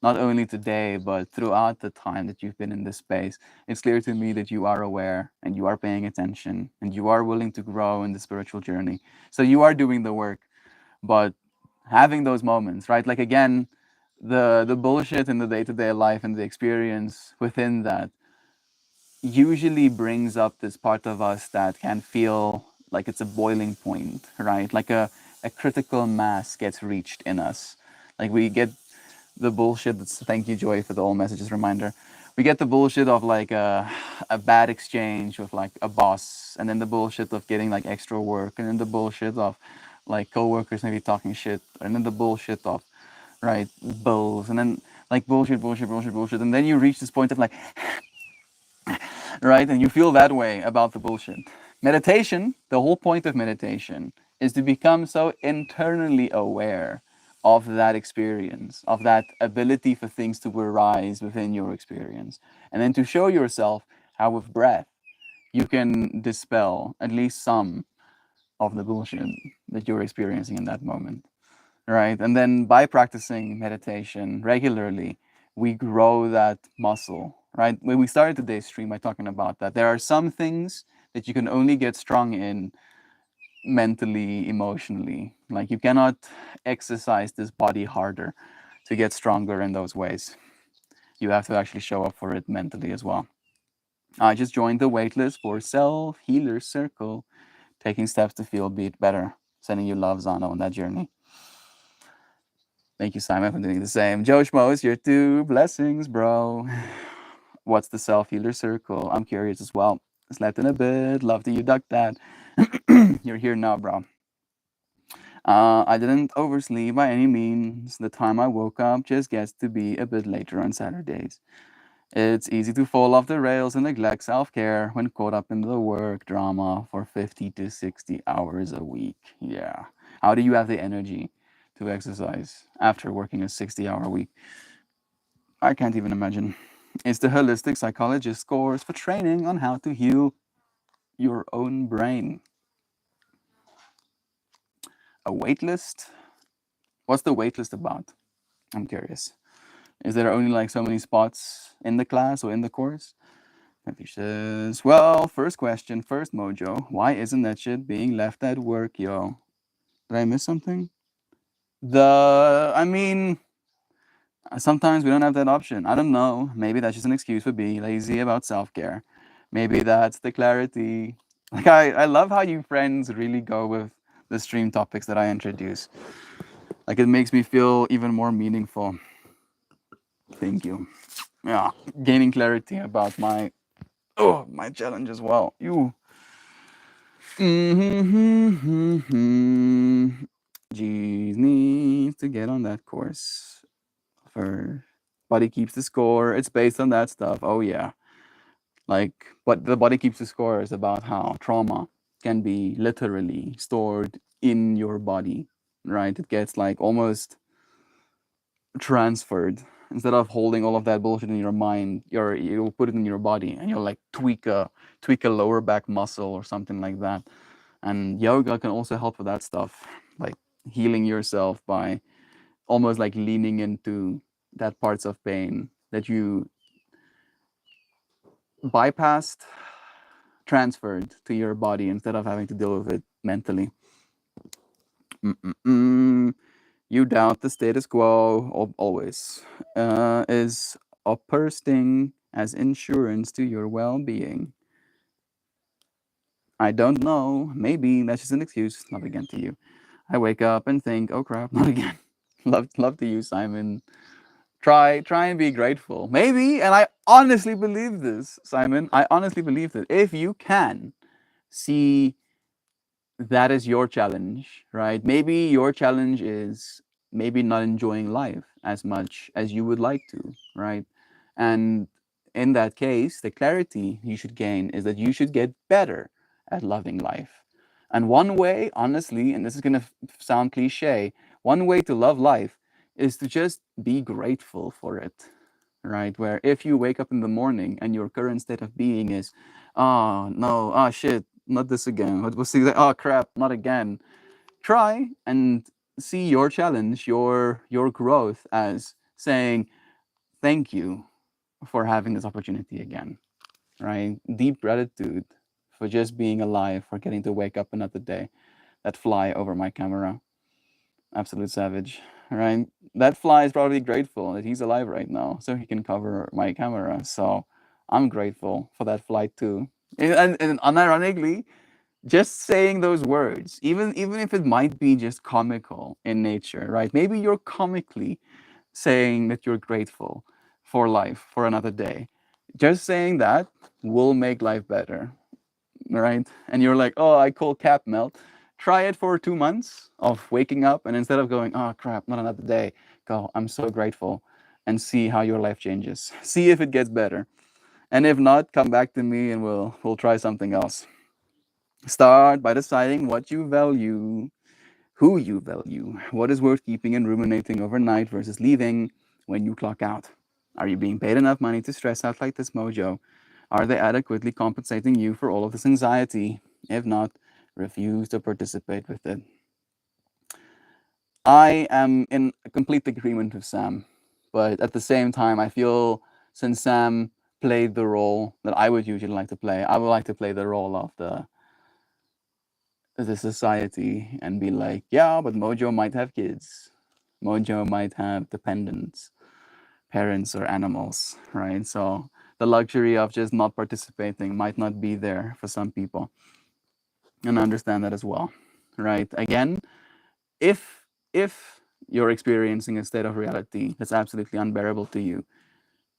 not only today, but throughout the time that you've been in this space. It's clear to me that you are aware and you are paying attention and you are willing to grow in the spiritual journey. So you are doing the work, but having those moments, right? Like again, the bullshit in the day-to-day life and the experience within that usually brings up this part of us that can feel like it's a boiling point, right? Like a critical mass gets reached in us. Like we get the bullshit that's, thank you, Joy, for the all messages reminder. We get the bullshit of like a bad exchange with like a boss, and then the bullshit of getting like extra work, and then the bullshit of like coworkers maybe talking shit, and then the bullshit of, right, bills, and then like bullshit, and then you reach this point of like, right? And you feel that way about the bullshit. Meditation, the whole point of meditation is to become so internally aware of that experience, of that ability for things to arise within your experience. And then to show yourself how, with breath, you can dispel at least some of the bullshit that you're experiencing in that moment. Right. And then by practicing meditation regularly, we grow that muscle. Right. When we started today's stream by talking about that, there are some things that you can only get strong in mentally, emotionally. Like you cannot exercise this body harder to get stronger in those ways. You have to actually show up for it mentally as well. I just joined the waitlist for Self Healer Circle, taking steps to feel beat better. Sending you love, Zano, on that journey. Thank you, Simon, for doing the same. Joe Schmoes, your 2 blessings, bro. What's the Self Healer Circle? I'm curious as well. Slept in a bit. Love that you ducked that. You're here now, bro. I didn't oversleep by any means. The time I woke up just gets to be a bit later on Saturdays. It's easy to fall off the rails and neglect self-care when caught up in the work drama for 50 to 60 hours a week. Yeah. How do you have the energy to exercise after working a 60-hour week? I can't even imagine. It's the holistic psychologist course for training on how to heal your own brain. A waitlist? What's the waitlist about? I'm curious. Is there only like so many spots in the class or in the course? Matthew says, well, first question, first mojo. Why isn't that shit being left at work, yo? Did I miss something? I mean, sometimes we don't have that option. I don't know. Maybe that's just an excuse for being lazy about self-care. Maybe that's the clarity. Like I love how you friends really go with the stream topics that I introduce. Like it makes me feel even more meaningful. Thank you. Yeah, gaining clarity about my challenge as well. You. Jeez needs to get on that course. For Body Keeps the Score. It's based on that stuff. Oh yeah. Like, but the Body Keeps the Score is about how trauma can be literally stored in your body, right? It gets like almost transferred. Instead of holding all of that bullshit in your mind, you'll put it in your body and you'll like tweak a lower back muscle or something like that. And yoga can also help with that stuff, like healing yourself by almost like leaning into that parts of pain that you bypassed, transferred to your body instead of having to deal with it mentally. You doubt the status quo always. Is opposing as insurance to your well-being? I don't know. Maybe that's just an excuse. Not again to you. I wake up and think, oh crap, not again. love to you, Simon. Try and be grateful. Maybe, and I honestly believe this, Simon. I honestly believe that if you can see that is your challenge, right? Maybe your challenge is maybe not enjoying life as much as you would like to, right? And in that case, the clarity you should gain is that you should get better at loving life. And one way, honestly, and this is going to sound cliche, one way to love life is to just be grateful for it, right? Where if you wake up in the morning and your current state of being is, oh no, oh shit, not this again. What was the, oh crap, not again. Try and see your challenge, your growth as saying, thank you for having this opportunity again, right? Deep gratitude for just being alive, for getting to wake up another day. That fly over my camera, absolute savage, right? That fly is probably grateful that he's alive right now, so he can cover my camera. So I'm grateful for that fly too. And unironically, just saying those words, even if it might be just comical in nature, right? Maybe you're comically saying that you're grateful for life, for another day. Just saying that will make life better, right? And you're like, oh, I call cap melt. Try it for 2 months of waking up, and instead of going, oh crap, not another day, go, I'm so grateful, and see how your life changes. See if it gets better. And if not, come back to me and we'll try something else. Start by deciding what you value. who you value, what is worth keeping and ruminating overnight versus leaving when you clock out. Are you being paid enough money to stress out like this, Mojo? Are they adequately compensating you for all of this anxiety? If not, refuse to participate with it. I am in complete agreement with Sam, but at the same time, I feel since Sam played the role that I would usually like to play, I would like to play the role of the society and be like, yeah, but Mojo might have kids. Mojo might have dependents, parents, or animals, right? So the luxury of just not participating might not be there for some people. And I understand that as well, right? Again, if you're experiencing a state of reality that's absolutely unbearable to you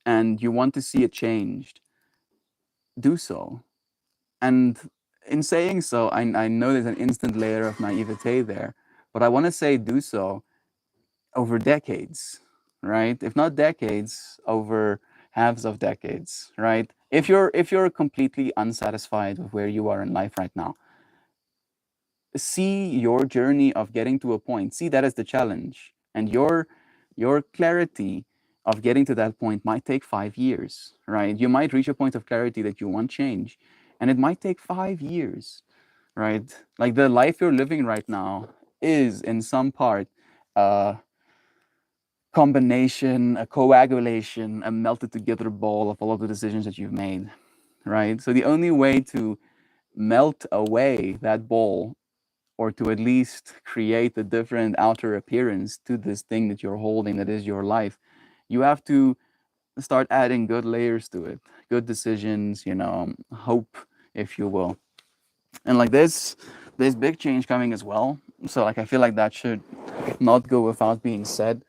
and you want to see it changed, do so. And in saying so, I know there's an instant layer of naivete there, but I want to say do so over decades, right? If not decades, over halves of decades, right? If you're completely unsatisfied with where you are in life right now, see your journey of getting to a point, see that as the challenge, and your clarity of getting to that point might take 5 years, right? You might reach a point of clarity that you want change, and it might take 5 years, right? Like the life you're living right now is in some part a combination, a coagulation, a melted together ball of all of the decisions that you've made, right? So the only way to melt away that ball, or to at least create a different outer appearance to this thing that you're holding that is your life, you have to start adding good layers to it, good decisions, hope, if you will. And like there's big change coming as well. So like I feel like that should not go without being said.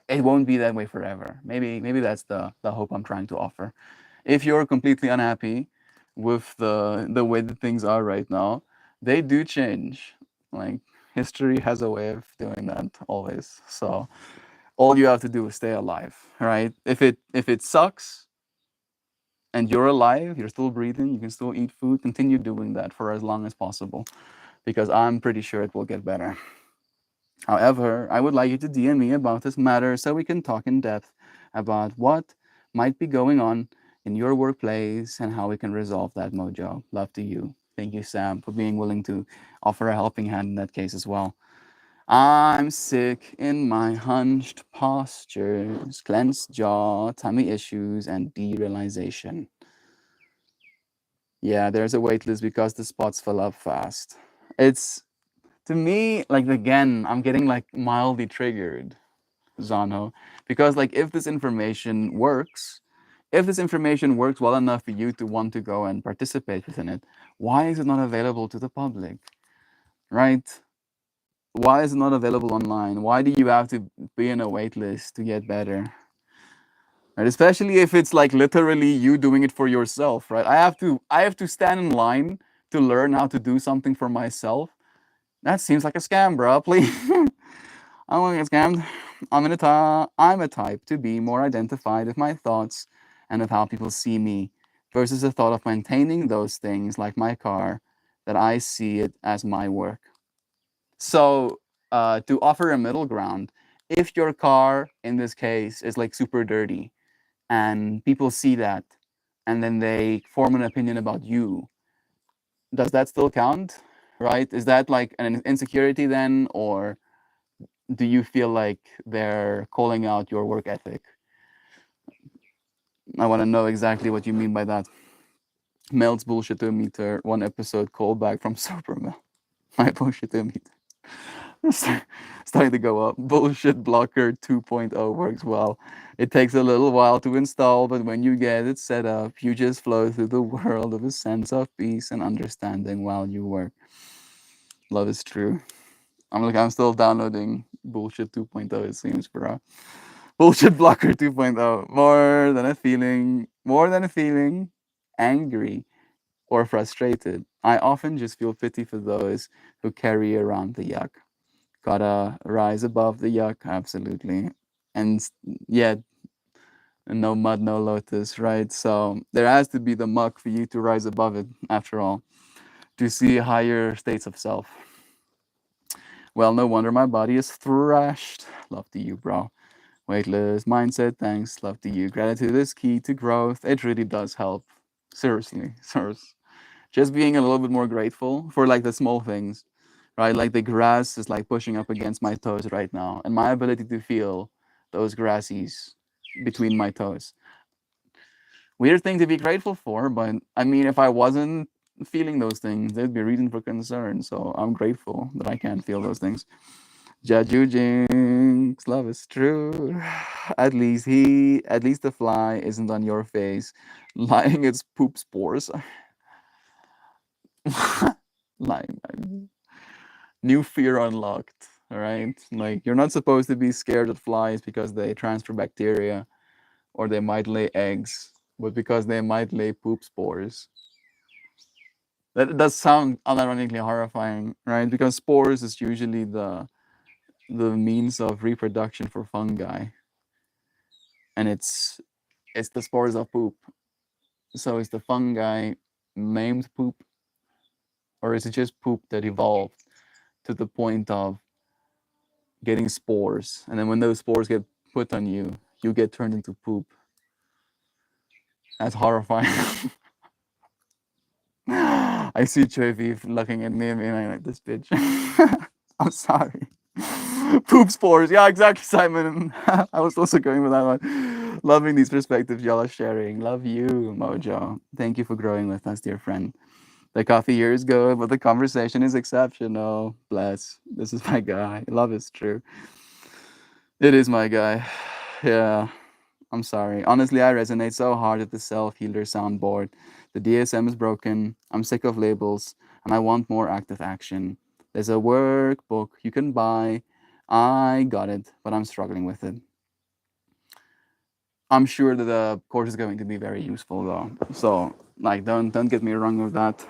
It won't be that way forever. Maybe that's the hope I'm trying to offer. If you're completely unhappy with the way that things are right now, they do change. Like history has a way of doing that always. So all you have to do is stay alive, right? If it sucks and you're alive, you're still breathing, you can still eat food, continue doing that for as long as possible because I'm pretty sure it will get better. However, I would like you to DM me about this matter so we can talk in depth about what might be going on in your workplace and how we can resolve that, Mojo. Love to you. Thank you, Sam, for being willing to offer a helping hand in that case as well. I'm sick in my hunched postures, clenched jaw, tummy issues, and derealization. Yeah, there's a wait list because the spots fill up fast. It's to me, like again, I'm getting like mildly triggered, Zano, because like if this information works well enough for you to want to go and participate within it, why is it not available to the public? Right? Why is it not available online? Why do you have to be in a wait list to get better? Right? Especially if it's like literally you doing it for yourself, right? I have to stand in line to learn how to do something for myself. That seems like a scam, bro. Please. I don't want to get scammed. I'm a type to be more identified with my thoughts and with how people see me versus the thought of maintaining those things like my car that I see it as my work. So to offer a middle ground, if your car in this case is like super dirty and people see that and then they form an opinion about you, does that still count? Right? Is that like an insecurity then, or do you feel like they're calling out your work ethic? I want to know exactly what you mean by that. Mel's bullshitometer, one episode callback from Supermel. My bullshitometer. Starting to go up. Bullshit Blocker 2.0 works well. It takes a little while to install, but when you get it set up, you just flow through the world of a sense of peace and understanding while you work. Love is true. I'm still downloading Bullshit 2.0, it seems, bro. Bullshit Blocker 2.0. More than a feeling, angry or frustrated. I often just feel pity for those who carry around the yuck. Gotta rise above the yuck, absolutely. And yeah, no mud, no lotus, right? So there has to be the muck for you to rise above it, after all, to see higher states of self. Well, no wonder my body is thrashed. Love to you, bro. Weightless mindset, thanks. Love to you. Gratitude is key to growth. It really does help. Seriously, seriously. Just being a little bit more grateful for like the small things, right? Like the grass is like pushing up against my toes right now, and my ability to feel those grassies between my toes. Weird thing to be grateful for, but I mean, if I wasn't feeling those things, there'd be reason for concern. So I'm grateful that I can feel those things. Jaju Jinx, love is true. At least the fly isn't on your face, lying its poop spores. Lying. New fear unlocked. All right, like you're not supposed to be scared of flies because they transfer bacteria or they might lay eggs, but because they might lay poop spores. That does sound unironically horrifying, right? Because spores is usually the means of reproduction for fungi, and it's the spores of poop. So is the fungi named poop, or is it just poop that evolved to the point of getting spores, and then when those spores get put on you, you get turned into poop? That's horrifying. I see Trevi looking at me and being like, this bitch. I'm sorry. Poop spores. Yeah, exactly, Simon. I was also going with that one. Loving these perspectives y'all are sharing. Love you, Mojo. Thank you for growing with us, dear friend. The coffee here is good, but the conversation is exceptional. Bless. This is my guy. Love is true. It is my guy. Yeah. I'm sorry. Honestly, I resonate so hard with the self healer soundboard. The DSM is broken. I'm sick of labels and I want more active action. There's a workbook you can buy. I got it, but I'm struggling with it. I'm sure that the course is going to be very useful though. So like don't get me wrong with that.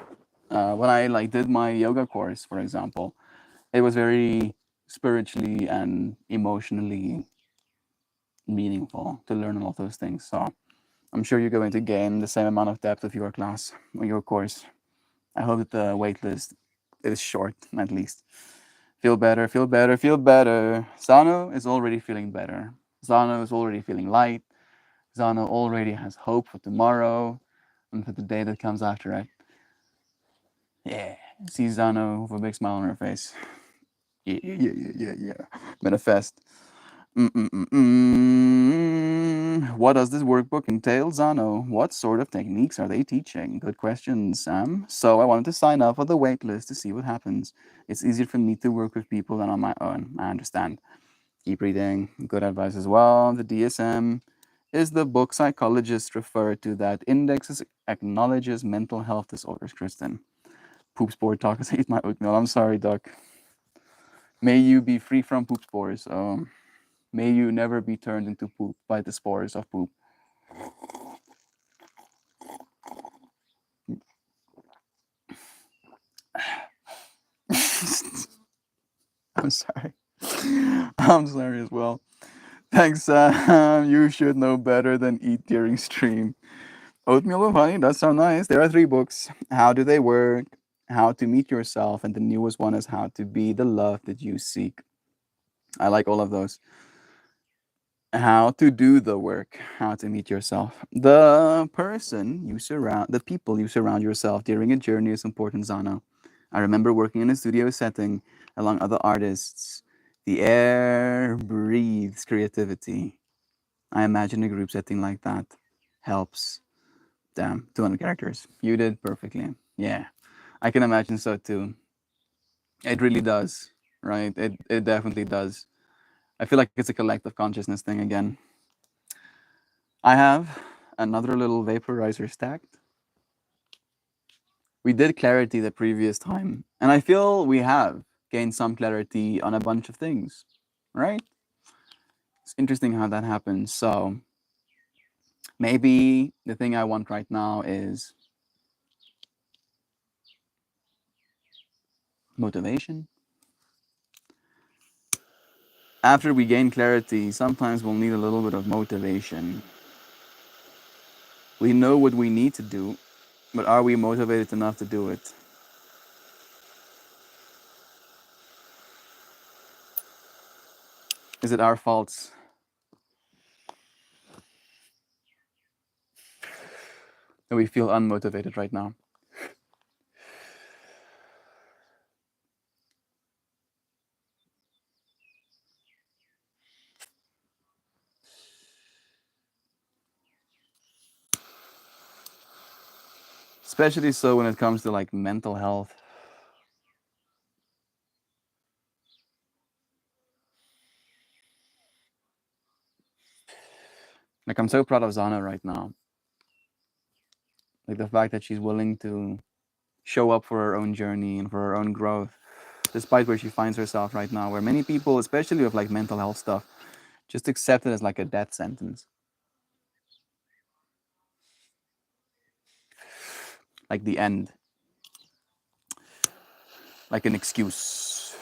When I like did my yoga course, for example, it was very spiritually and emotionally meaningful to learn all of those things. So I'm sure you're going to gain the same amount of depth of your class or your course. I hope that the wait list is short, at least. Feel better, feel better, feel better. Zano is already feeling better. Zano is already feeling light. Zano already has hope for tomorrow and for the day that comes after it. Yeah. See Zano with a big smile on her face. Yeah. Manifest. What does this workbook entail, Zano? What sort of techniques are they teaching? Good question, Sam. So I wanted to sign up for the waitlist to see what happens. It's easier for me to work with people than on my own. I understand. Keep reading. Good advice as well. The DSM is the book psychologists refer to that indexes acknowledges mental health disorders, Kristen. Poop spore talk has eat my oatmeal. I'm sorry, Doc. May you be free from poop spores. May you never be turned into poop by the spores of poop. I'm sorry. I'm sorry as well. Thanks, Sam. You should know better than eat during stream. Oatmeal with honey, that sounds nice. There are 3 books. How do they work? How to meet yourself, and the newest one is How to be the love that you seek. I like all of those. How to do the work, how to meet yourself. The people you surround yourself during a journey is important, Zana. I remember working in a studio setting along other artists. The air breathes creativity. I imagine a group setting like that helps. Damn, 200 characters. You did perfectly. Yeah, I can imagine so too. It really does, right? It definitely does. I feel like it's a collective consciousness thing again. I have another little vaporizer stacked. We did clarity the previous time, and I feel we have gained some clarity on a bunch of things, right? It's interesting how that happens. So maybe the thing I want right now is motivation. After we gain clarity, sometimes we'll need a little bit of motivation. We know what we need to do, but are we motivated enough to do it? Is it our faults that we feel unmotivated right now? Especially so when it comes to like mental health. Like I'm so proud of Zana right now. Like the fact that she's willing to show up for her own journey and for her own growth, despite where she finds herself right now, where many people, especially with like mental health stuff, just accept it as like a death sentence, like the end, like an excuse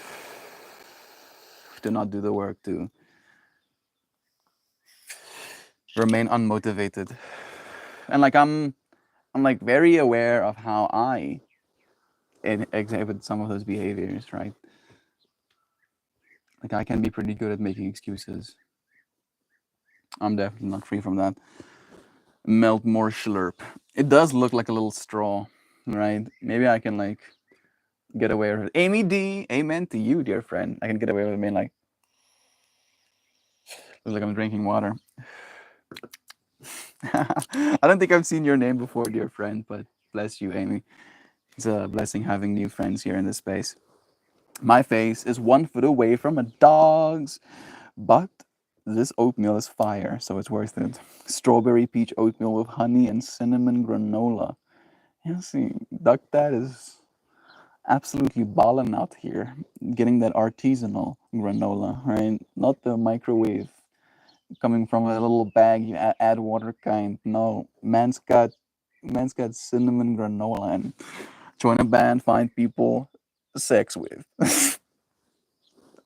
to not do the work, to remain unmotivated. And like I'm like very aware of how I exhibit some of those behaviors, right? Like I can be pretty good at making excuses. I'm definitely not free from that. Melt more slurp. It does look like a little straw, right? Maybe I can like get away with it. Amy D, amen to you, dear friend. I can get away with it being like, looks like I'm drinking water. I don't think I've seen your name before, dear friend, but bless you, Amy. It's a blessing having new friends here in this space. My face is 1 foot away from a dog's, but this oatmeal is fire, so it's worth it. Strawberry peach oatmeal with honey and cinnamon granola. You see, Duck Dad is absolutely balling out here, getting that artisanal granola, right? Not the microwave coming from a little bag you add water kind. No, man's got cinnamon granola and join a band, find people, sex with.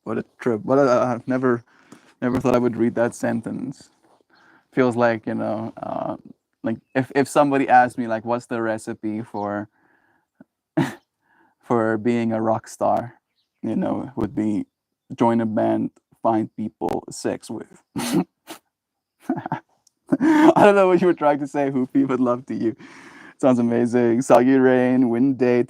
What a trip! What I've never thought I would read that sentence. Feels like like if somebody asked me like, what's the recipe for being a rock star, would be join a band, find people, sex with. I don't know what you were trying to say, Hoopy, but love to you. Sounds amazing. Soggy rain, windy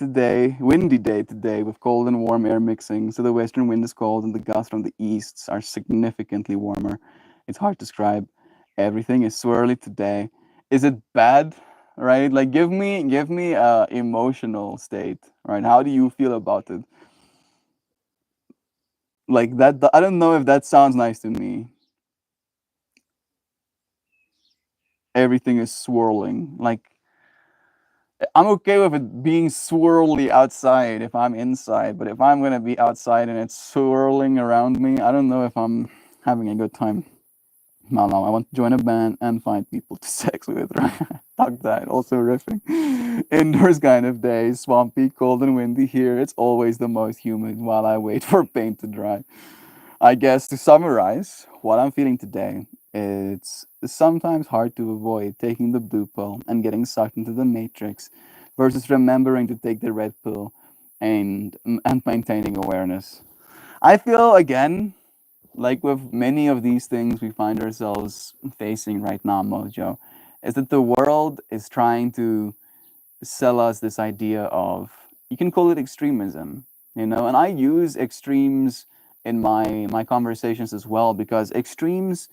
day today with cold and warm air mixing. So the western wind is cold and the gusts from the east are significantly warmer. It's hard to describe. Everything is swirly today. Is it bad? Right? Like give me a emotional state, right? How do you feel about it? Like that I don't know if that sounds nice to me. Everything is swirling. Like I'm okay with it being swirly outside if I'm inside, but if I'm gonna be outside and it's swirling around me, I don't know if I'm having a good time. No, I want to join a band and find people to sex with, right? Talk that, also riffing. Indoors kind of day, swampy, cold and windy here. It's always the most humid while I wait for paint to dry. I guess to summarize what I'm feeling today, it's sometimes hard to avoid taking the blue pill and getting sucked into the matrix versus remembering to take the red pill and maintaining awareness. I feel again like with many of these things we find ourselves facing right now, Mojo, is that the world is trying to sell us this idea of, you can call it extremism, and I use extremes in my conversations as well because extremes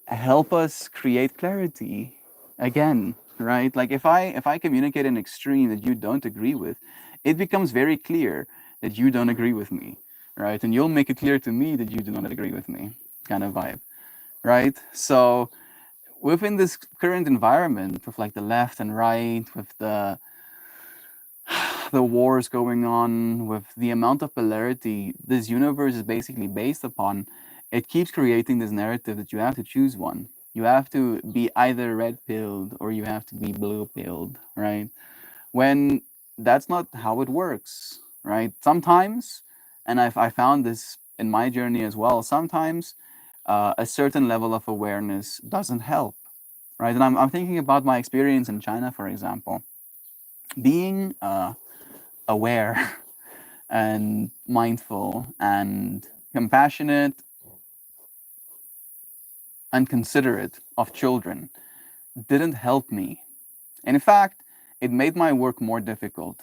help us create clarity again, right? Like if I communicate an extreme that you don't agree with, it becomes very clear that you don't agree with me, right? And you'll make it clear to me that you do not agree with me, kind of vibe, right? So within this current environment with like the left and right, with the wars going on, with the amount of polarity this universe is basically based upon, it keeps creating this narrative that you have to choose one. You have to be either red pilled or you have to be blue pilled, right? When that's not how it works, right? Sometimes, and I found this in my journey as well, sometimes a certain level of awareness doesn't help, right? And I'm thinking about my experience in China, for example. Being aware and mindful and compassionate and considerate of children didn't help me. In fact, it made my work more difficult,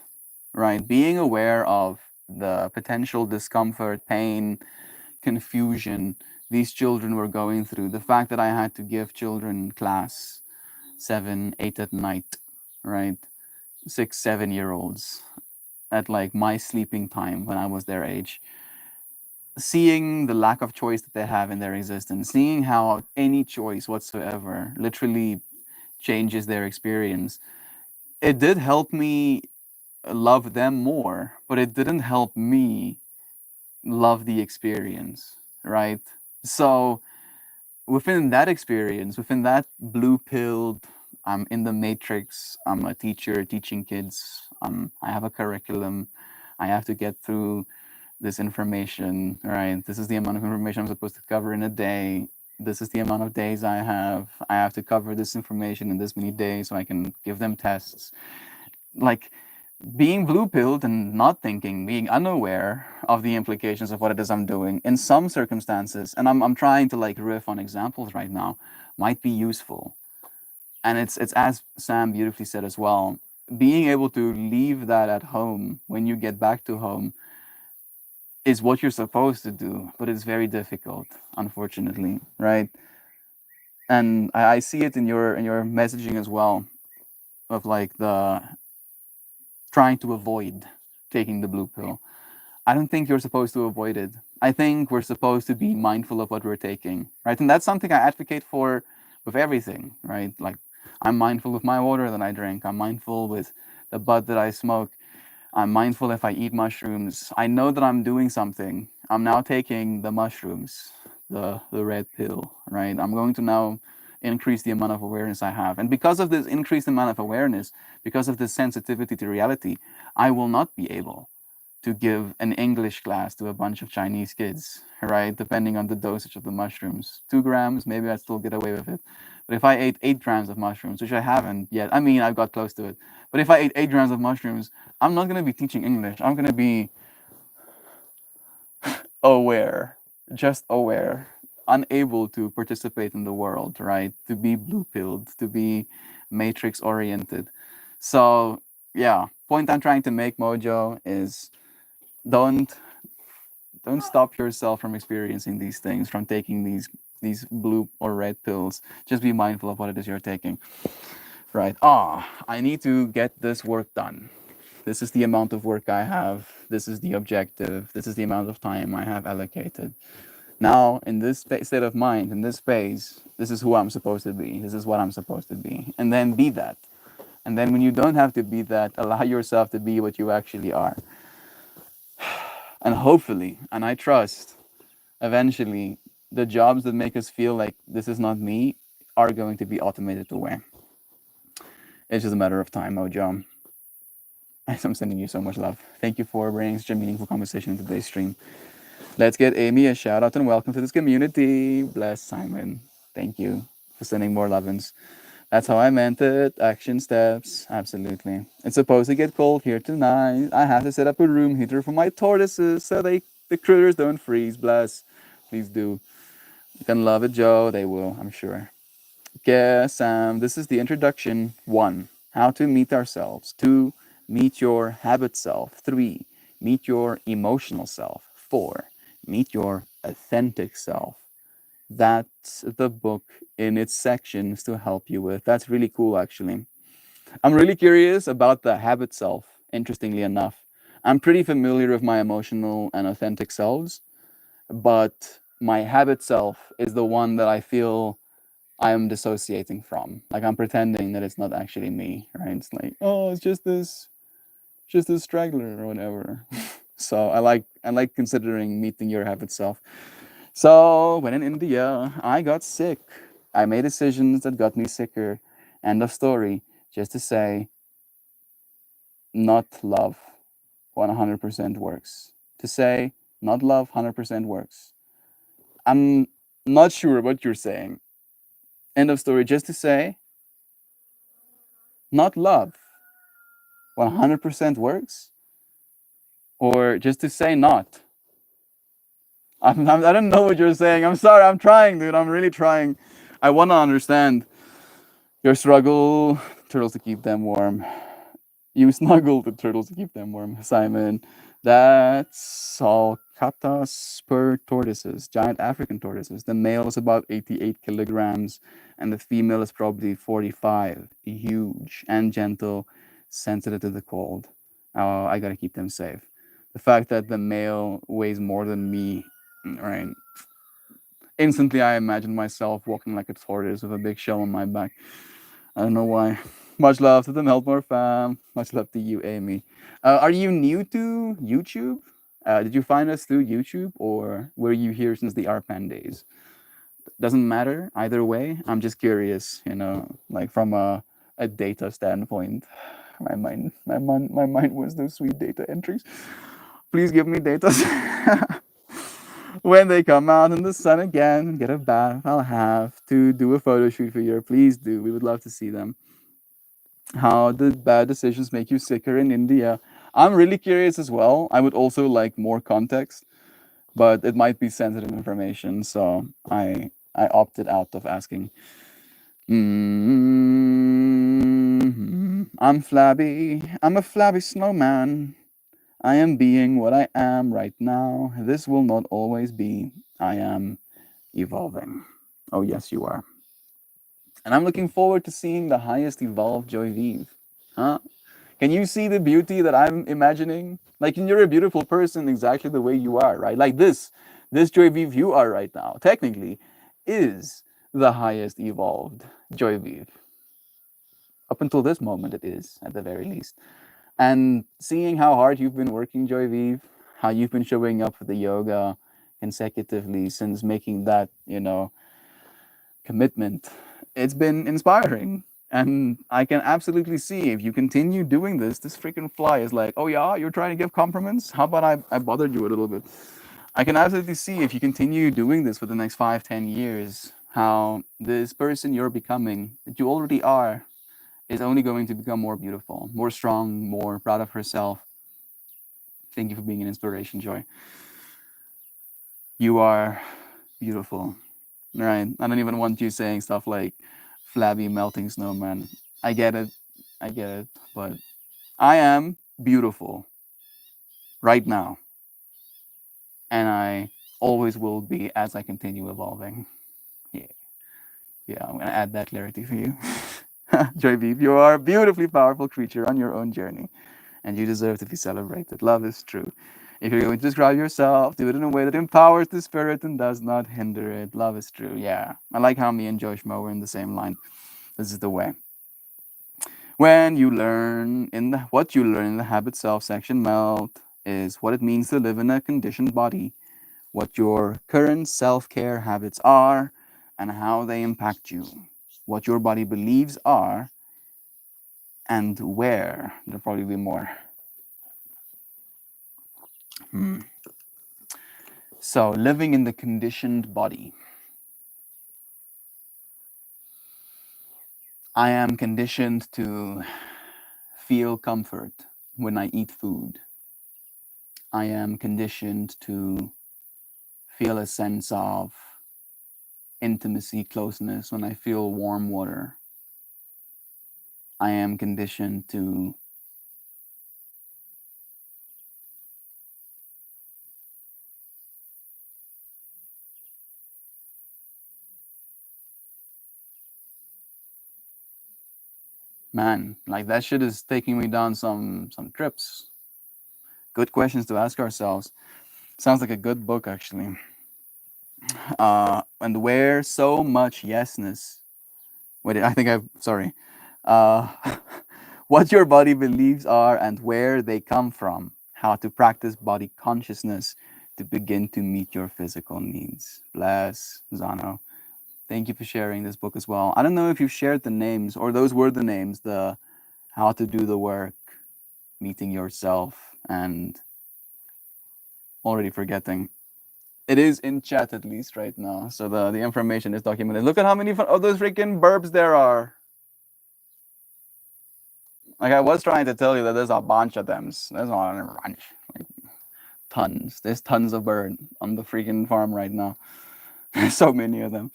right? Being aware of the potential discomfort, pain, confusion these children were going through, the fact that I had to give children class 7, 8 at night, right? 6, 7 year olds at like my sleeping time when I was their age, seeing the lack of choice that they have in their existence, seeing how any choice whatsoever literally changes their experience. It did help me love them more, but it didn't help me love the experience, right? So within that experience, within that blue pilled, I'm in the matrix, I'm a teacher teaching kids, I have a curriculum, I have to get through this information, right? This is the amount of information I'm supposed to cover in a day. This is the amount of days I have. I have to cover this information in this many days so I can give them tests. Like being blue pilled and not thinking, being unaware of the implications of what it is I'm doing in some circumstances, and I'm trying to like riff on examples right now, might be useful. And it's as Sam beautifully said as well, being able to leave that at home when you get back to home is what you're supposed to do, but it's very difficult, unfortunately, right? And I see it in your messaging as well, of like the trying to avoid taking the blue pill. I don't think you're supposed to avoid it. I think we're supposed to be mindful of what we're taking, right? And that's something I advocate for with everything, right? Like I'm mindful with my water that I drink. I'm mindful with the bud that I smoke. I'm mindful if I eat mushrooms. I know that I'm doing something. I'm now taking the mushrooms, the red pill, right? I'm going to now increase the amount of awareness I have. And because of this increased amount of awareness, because of this sensitivity to reality, I will not be able to give an English class to a bunch of Chinese kids, right? Depending on the dosage of the mushrooms. 2 grams, maybe I'd still get away with it. But if I ate 8 grams of mushrooms, which I haven't yet, I mean, I've got close to it. But if I ate 8 grams of mushrooms, I'm not going to be teaching English. I'm going to be aware, just aware, unable to participate in the world, right? To be blue pilled, to be matrix oriented. So, yeah, point I'm trying to make, Mojo, is don't don't stop yourself from experiencing these things, from taking these blue or red pills. Just be mindful of what it is you're taking. Right. I need to get this work done. This is the amount of work I have. This is the objective. This is the amount of time I have allocated. Now, in this state of mind, in this space, this is who I'm supposed to be. This is what I'm supposed to be. And then be that. And then when you don't have to be that, allow yourself to be what you actually are. And hopefully, and I trust, eventually, the jobs that make us feel like this is not me are going to be automated away. It's just a matter of time, Mojo. I'm sending you so much love. Thank you for bringing such a meaningful conversation into today's stream. Let's get Amy a shout out and welcome to this community. Bless Simon. Thank you for sending more lovin's. That's how I meant it. Action steps. Absolutely. It's supposed to get cold here tonight. I have to set up a room heater for my tortoises so the critters don't freeze. Bless. Please do. You can love it, Joe. They will, I'm sure. Yes, this is the introduction. 1. How to meet ourselves. 2. Meet your habit self. 3. Meet your emotional self. 4. Meet your authentic self. That's the book in its sections to help you with. That's really cool, actually. I'm really curious about the habit self, interestingly enough. I'm pretty familiar with my emotional and authentic selves, but my habit self is the one that I feel I am dissociating from. Like I'm pretending that it's not actually me, right? It's like, oh, it's just this straggler or whatever. So I like considering meeting your habit self. So when in India, I got sick. I made decisions that got me sicker. End of story. Just to say, not love 100% works. To say, not love 100% works. I'm not sure what you're saying. End of story. Just to say, not love 100% works. Or just to say not. I don't know what you're saying. I'm sorry. I'm trying, dude. I'm really trying. I want to understand your struggle, turtles to keep them warm. You snuggle the turtles to keep them warm, Simon. That's Alcata spur tortoises, giant African tortoises. The male is about 88 kilograms, and the female is probably 45. Huge and gentle, sensitive to the cold. I gotta keep them safe. The fact that the male weighs more than me, right? Instantly, I imagine myself walking like a tortoise with a big shell on my back. I don't know why. Much love to the Meltmore fam. Much love to you, Amy. Are you new to YouTube? Did you find us through YouTube, or were you here since the RPAN days? Doesn't matter either way. I'm just curious, like from a data standpoint. My mind was those sweet data entries. Please give me data. When they come out in the sun again and get a bath, I'll have to do a photo shoot for you. Please do. We would love to see them. How did bad decisions make you sicker in India? I'm really curious as well. I would also like more context, but it might be sensitive information, so I opted out of asking. I'm flabby. I'm a flabby snowman. I am being what I am right now. This will not always be. I am evolving. Oh, yes, you are. And I'm looking forward to seeing the highest evolved Joy Vive. Huh? Can you see the beauty that I'm imagining? Like, you're a beautiful person exactly the way you are, right? Like this Joy Vive you are right now, technically, is the highest evolved Joy Vive. Up until this moment, it is, at the very least. And seeing how hard you've been working, Joy Vive, how you've been showing up for the yoga consecutively since making that, commitment, it's been inspiring. And I can absolutely see if you continue doing this freaking fly is like, oh yeah, you're trying to give compliments? How about I bothered you a little bit? I can absolutely see if you continue doing this for the next 5, 10 years, how this person you're becoming, that you already are, is only going to become more beautiful, more strong, more proud of herself. Thank you for being an inspiration, Joy. You are beautiful, right? I don't even want you saying stuff like flabby melting snowman. I get it. I get it. But I am beautiful right now. And I always will be as I continue evolving. Yeah. Yeah, I'm going to add that clarity for you. Joy Beep, you are a beautifully powerful creature on your own journey. And you deserve to be celebrated. Love is true. If you're going to describe yourself, do it in a way that empowers the spirit and does not hinder it. Love is true. Yeah. I like how me and Josh Mo were in the same line. This is the way. When you learn what you learn in the habit self section, Melt, is what it means to live in a conditioned body, what your current self-care habits are, and how they impact you, what your body believes are, and where. There'll probably be more. So, living in the conditioned body. I am conditioned to feel comfort when I eat food. I am conditioned to feel a sense of intimacy, closeness when I feel warm water. I am conditioned to man, like that shit is taking me down some trips. Good questions to ask ourselves. Sounds like a good book actually. And where so much yesness. Wait, I think I've sorry. Uh, what your body beliefs are and where they come from. How to practice body consciousness to begin to meet your physical needs. Bless Zano. Thank you for sharing this book as well. I don't know if you've shared the names or those were the names, the how to do the work, meeting yourself, and already forgetting. It is in chat at least right now. So the information is documented. Look at how many of those freaking burps there are. Like I was trying to tell you that there's a bunch of them. There's not a bunch. Like tons. There's tons of bird on the freaking farm right now. There's so many of them.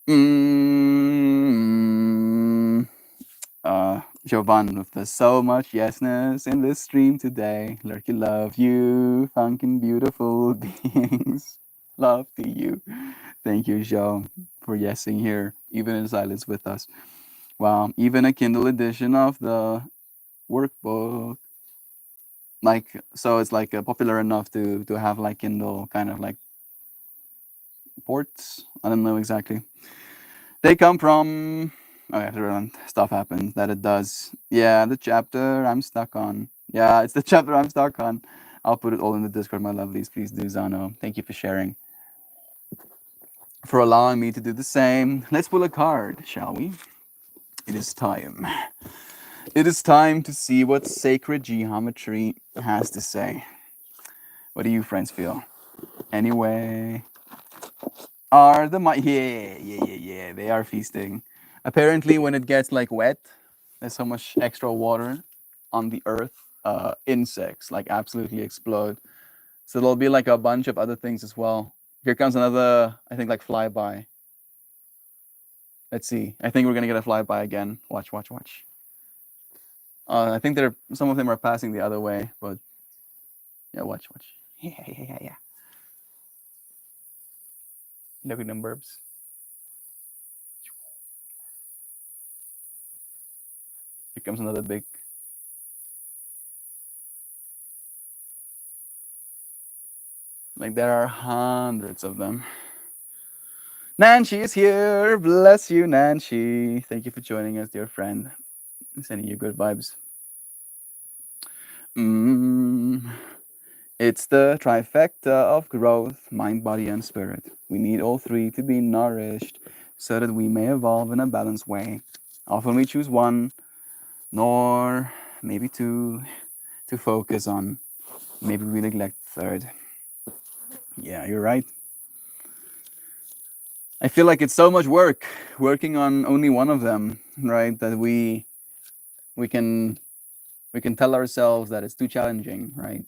Mm, Jovan with the so much yesness in this stream today. Lurky love you, funkin' beautiful beings. Love to you. Thank you, Joe, for yesing here, even in silence with us. Wow, even a Kindle edition of the workbook. Like, so it's like popular enough to have like Kindle kind of like ports. I don't know exactly. They come from. Oh, yeah, stuff happens that it does. Yeah, the chapter I'm stuck on. Yeah, it's the chapter I'm stuck on. I'll put it all in the Discord, my lovelies. Please do, Zano. Thank you for sharing, for allowing me to do the same. Let's pull a card, shall we? It is time. It is time to see what sacred geometry has to say. What do you friends feel? Anyway, are the yeah, they are feasting. Apparently, when it gets like wet, there's so much extra water on the earth, insects like absolutely explode. So there'll be like a bunch of other things as well. Here comes another, I think, like flyby. Let's see. I think we're gonna get a flyby again. Watch, watch, watch. I think some of them are passing the other way, but yeah, watch, watch. Yeah. Look at them burbs. Here comes another big. Like there are hundreds of them. Nancy is here. Bless you, Nancy. Thank you for joining us, dear friend. Sending you good vibes. It's the trifecta of growth, mind, body, and spirit. We need all three to be nourished so that we may evolve in a balanced way. Often we choose one, nor maybe two, to focus on. Maybe we neglect the third. Yeah, you're right. I feel like it's so much work working on only one of them, right? That we can tell ourselves that it's too challenging, right?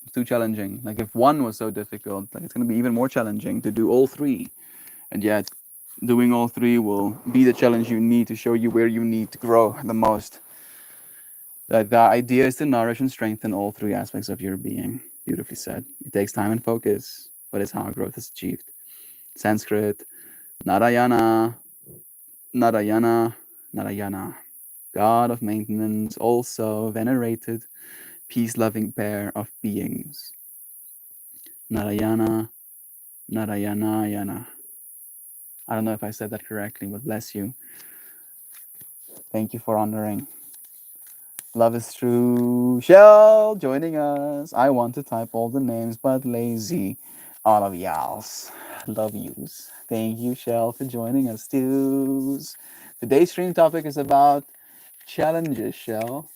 It's too challenging. Like if one was so difficult, like it's going to be even more challenging to do all three. And yet, doing all three will be the challenge you need to show you where you need to grow the most. That the idea is to nourish and strengthen all three aspects of your being. Beautifully said. It takes time and focus, but it's how growth is achieved. Sanskrit, Narayana, Narayana, Narayana. God of maintenance, also venerated, peace-loving pair of beings. Narayana, Narayana, Yana. I don't know if I said that correctly, but bless you. Thank you for honoring. Love is true. Shell joining us. I want to type all the names, but lazy. All of y'all's. Love yous. Thank you, Shell, for joining us, too. Today's stream topic is about challenges, Shell.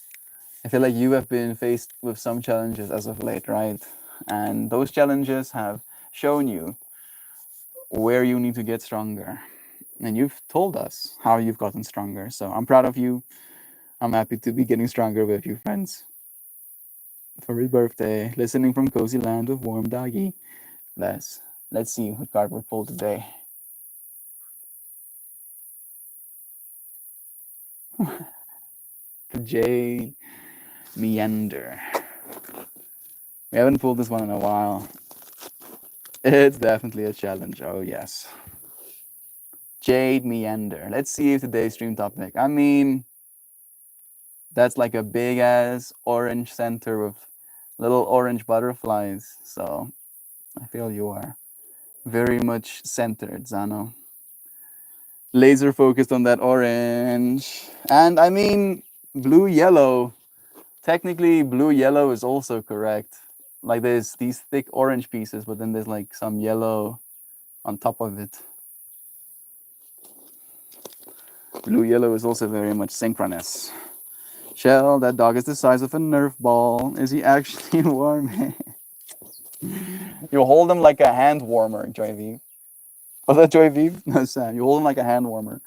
I feel like you have been faced with some challenges as of late, right? And those challenges have shown you where you need to get stronger. And you've told us how you've gotten stronger. So I'm proud of you. I'm happy to be getting stronger with you, friends. For his birthday, listening from Cozy Land with Warm Doggy. Let's see what card we pull today. The Jade Meander. We haven't pulled this one in a while. It's definitely a challenge. Oh, yes. Jade Meander. Let's see if today's stream topic. I mean, that's like a big ass orange center with little orange butterflies. So I feel you are very much centered, Zano. Laser focused on that orange. And I mean, blue yellow. Technically, blue yellow is also correct. Like there's these thick orange pieces, but then there's like some yellow on top of it. Blue yellow is also very much synchronous. Shell, that dog is the size of a Nerf ball. Is he actually warm? You hold him like a hand warmer, Joy V. Was that Joy V? No, Sam. You hold him like a hand warmer.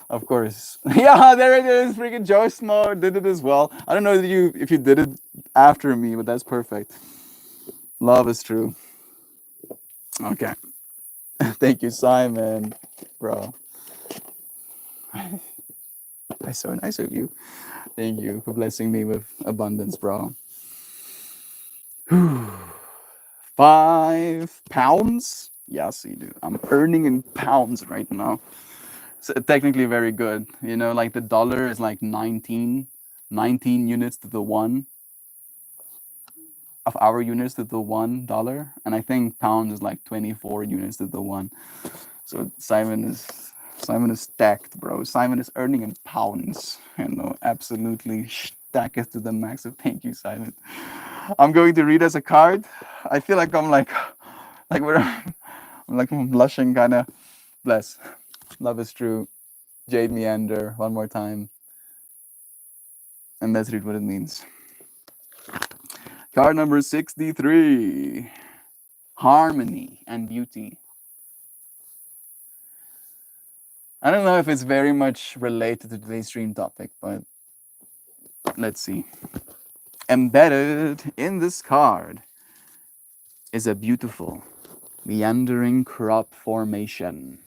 Of course. Yeah, there it is. Freaking Joe Smo did it as well. I don't know if you did it after me, but that's perfect. Love is true. Okay. Thank you, Simon. Bro, that's so nice of you. Thank you for blessing me with abundance, bro. £5? Yes, you do. I'm earning in pounds right now. So technically very good. You know, like the dollar is like 19 units to the one of our units to the $1. And I think pounds is like 24 units to the one. So Simon is stacked, bro. Simon is earning in pounds. You know, absolutely stacked to the max. So thank you, Simon. I'm going to read as a card. I feel like I'm like we're I'm like I'm blushing kind of. Bless. Love is true. Jade Meander. One more time. And let's read what it means. Card number 63. Harmony and beauty. I don't know if it's very much related to today's stream topic, but let's see. Embedded in this card is a beautiful, meandering crop formation.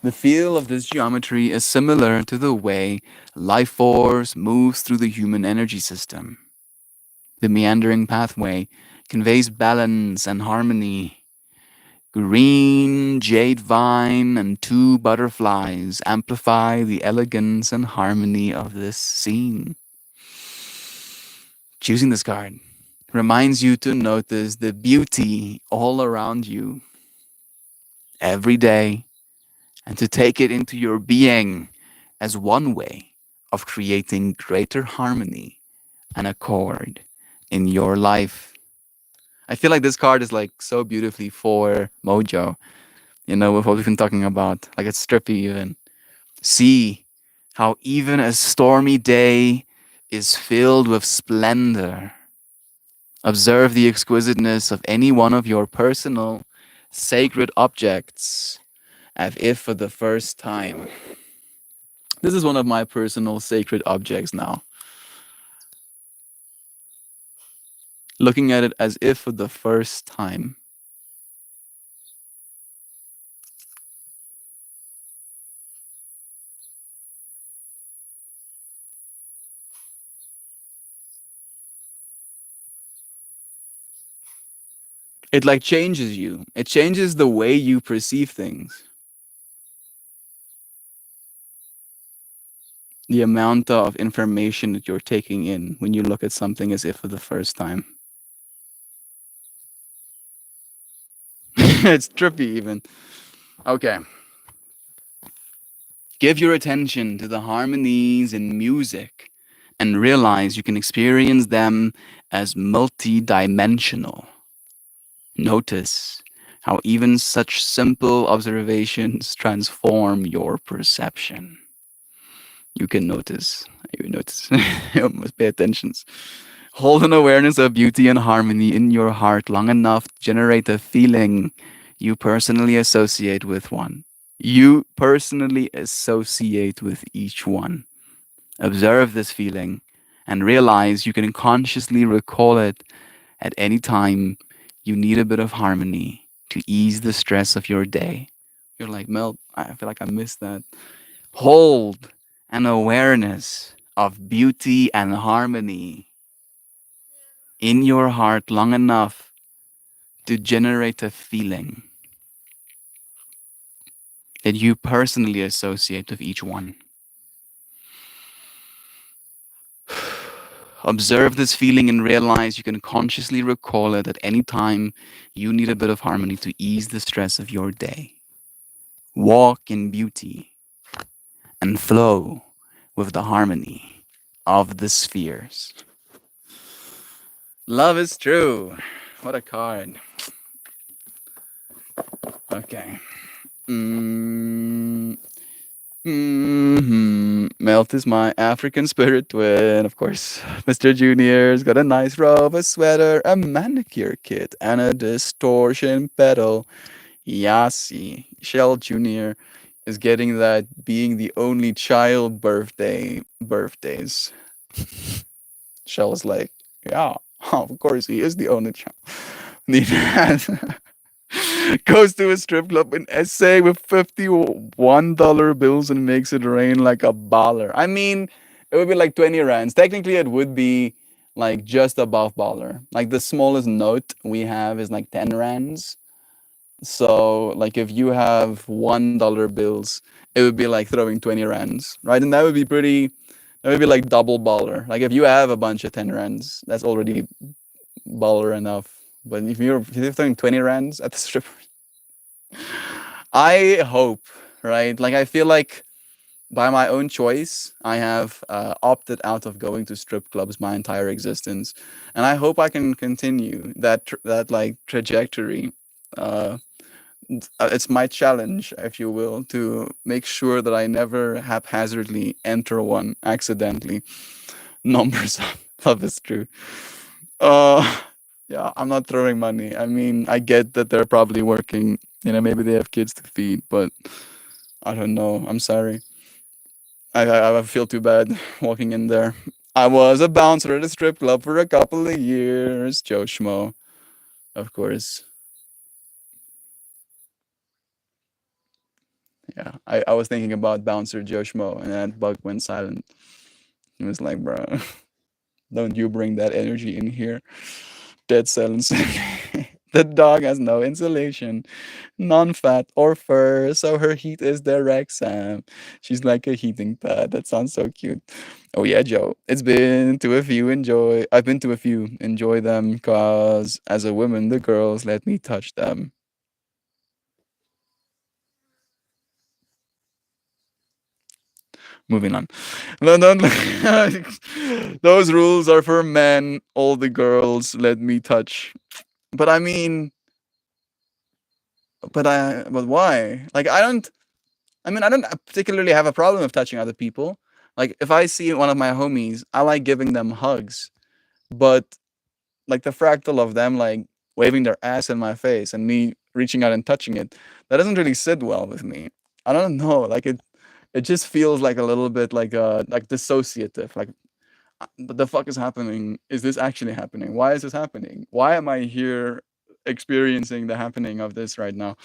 The feel of this geometry is similar to the way life force moves through the human energy system. The meandering pathway conveys balance and harmony. Green jade vine and two butterflies amplify the elegance and harmony of this scene. Choosing this card reminds you to notice the beauty all around you every day and to take it into your being as one way of creating greater harmony and accord in your life. I feel like this card is like so beautifully for Mojo, you know, with what we've been talking about. Like it's trippy even. See how even a stormy day is filled with splendor. Observe the exquisiteness of any one of your personal sacred objects as if for the first time. This is one of my personal sacred objects now. Looking at it as if for the first time. It like changes you. It changes the way you perceive things. The amount of information that you're taking in when you look at something as if for the first time. It's trippy even. Okay. Give your attention to the harmonies in music and realize you can experience them as multidimensional. Notice how even such simple observations transform your perception. You can notice. You notice. You must pay attention. Hold an awareness of beauty and harmony in your heart long enough to generate a feeling you personally associate with one. You personally associate with each one. Observe this feeling and realize you can consciously recall it at any time you need a bit of harmony to ease the stress of your day. You're like, Mel, I feel like I missed that. Hold an awareness of beauty and harmony in your heart long enough to generate a feeling that you personally associate with each one. Observe this feeling and realize you can consciously recall it at any time you need a bit of harmony to ease the stress of your day. Walk in beauty and flow with the harmony of the spheres. Love is true. What a card. Okay. Melt is my African spirit twin, of course. Mr. Junior's got a nice robe, a sweater, a manicure kit, and a distortion pedal. Yasi. Shell Jr. is getting that being the only child birthdays. Shell is like, yeah, of course he is the only child. Goes to a strip club in SA with $51 bills and makes it rain like a baller. I mean, it would be like 20 rands. Technically, it would be like just above baller. Like the smallest note we have is like 10 rands. So, like if you have $1 bills, it would be like throwing 20 rands, right? And that would be pretty, that would be like double baller. Like if you have a bunch of 10 rands, that's already baller enough. But if you're throwing 20 rands at the strip, I hope, right? Like I feel like by my own choice, I have opted out of going to strip clubs my entire existence, and I hope I can continue that like trajectory. Uh, it's my challenge, if you will, to make sure that I never haphazardly enter one accidentally. Numbers love is true. Uh, yeah, I'm not throwing money. I mean, I get that they're probably working. You know, maybe they have kids to feed, but I don't know. I'm sorry. I feel too bad walking in there. I was a bouncer at a strip club for a couple of years. Joe Schmo, of course. Yeah, I was thinking about bouncer Joe Schmo, and that bug went silent. He was like, bro, don't you bring that energy in here. Dead silence. The dog has no insulation, non-fat or fur, so her heat is direct, Sam. She's like a heating pad. That sounds so cute. Oh yeah, Joe. It's been to a few. Enjoy. I've been to a few. Enjoy them, cause as a woman, the girls let me touch them. Moving on. No, no, no. Those rules are for men. All the girls let me touch. But I mean, but why? Like, I don't. I mean, I don't particularly have a problem with touching other people. Like, if I see one of my homies, I like giving them hugs. But like the fractal of them like waving their ass in my face and me reaching out and touching it, that doesn't really sit well with me. I don't know. Like it just feels like a little bit like dissociative. Like what the fuck is happening? Is this actually happening? Why is this happening? Why am I here experiencing the happening of this right now?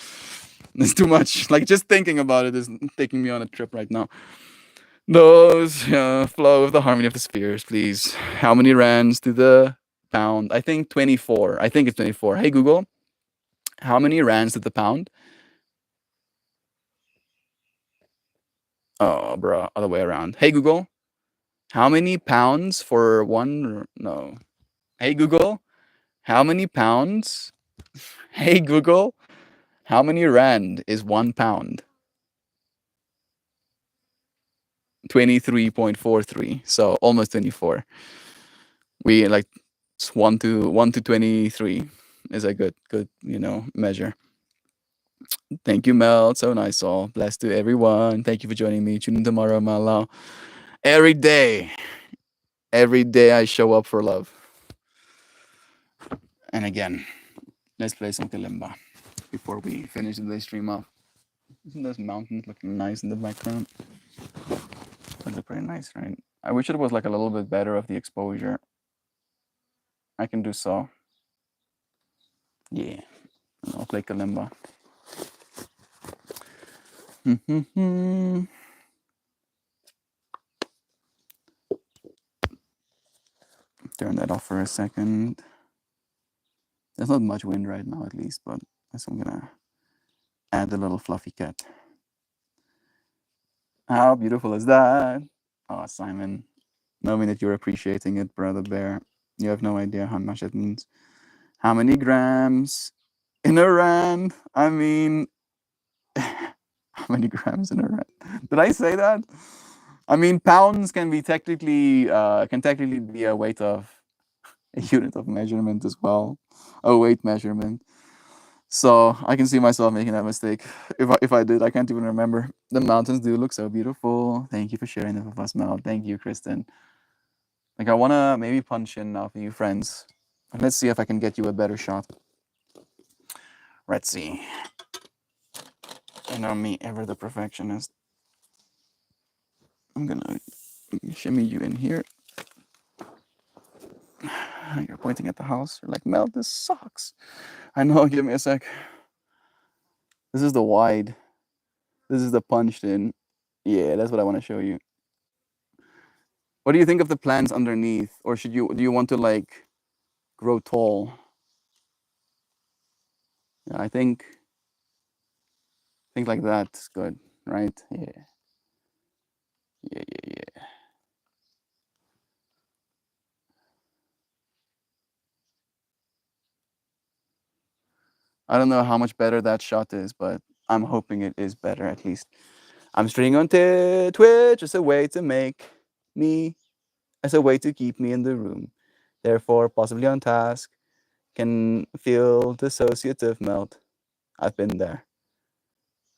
It's too much. Like just thinking about it is taking me on a trip right now. Those flow of the harmony of the spheres, please. How many rands to the pound? I think 24. I think it's 24. Hey Google, how many rands to the pound? Oh, bro, other way around. Hey Google, how many pounds for one? No. Hey Google, how many pounds? Hey Google, how many rand is 1 pound? 23.43. So almost 24. We like it's 1 to 23 is a good measure. Thank you, Mel. So nice, all. Blessed to everyone. Thank you for joining me. Tune in tomorrow, Malau. Every day, every day I show up for love. And again, let's play some kalimba before we finish the stream off. Isn't those mountains looking nice in the background? They look pretty nice, right? I wish it was like a little bit better of the exposure. I can do so. Yeah, I'll play kalimba. Turn that off for a second. There's not much wind right now, at least, but I'm gonna add a little fluffy cat. How beautiful is that? Oh, Simon, knowing that you're appreciating it, brother bear. You have no idea how much it means. How many grams in a rand? I mean, how many grams in a rand? Did I say that? I mean, pounds can technically be a weight of a unit of measurement as well, a weight measurement. So I can see myself making that mistake. If I did, I can't even remember. The mountains do look so beautiful. Thank you for sharing it with us, Mel. Thank you, Kristen. Like I wanna maybe punch in now for you friends. Let's see if I can get you a better shot. Let's see. You know me, ever the perfectionist. I'm gonna shimmy you in here. You're pointing at the house. You're like, Mel, this sucks. I know. Give me a sec. This is the wide. This is the punched in. Yeah, that's what I want to show you. What do you think of the plants underneath? Or do you want to like grow tall? Yeah, I think like that's good, right? Yeah. Yeah, yeah, yeah. I don't know how much better that shot is, but I'm hoping it is better at least. I'm streaming on Twitch as a way to make me, as a way to keep me in the room. Therefore, possibly on task, can feel dissociative melt. I've been there.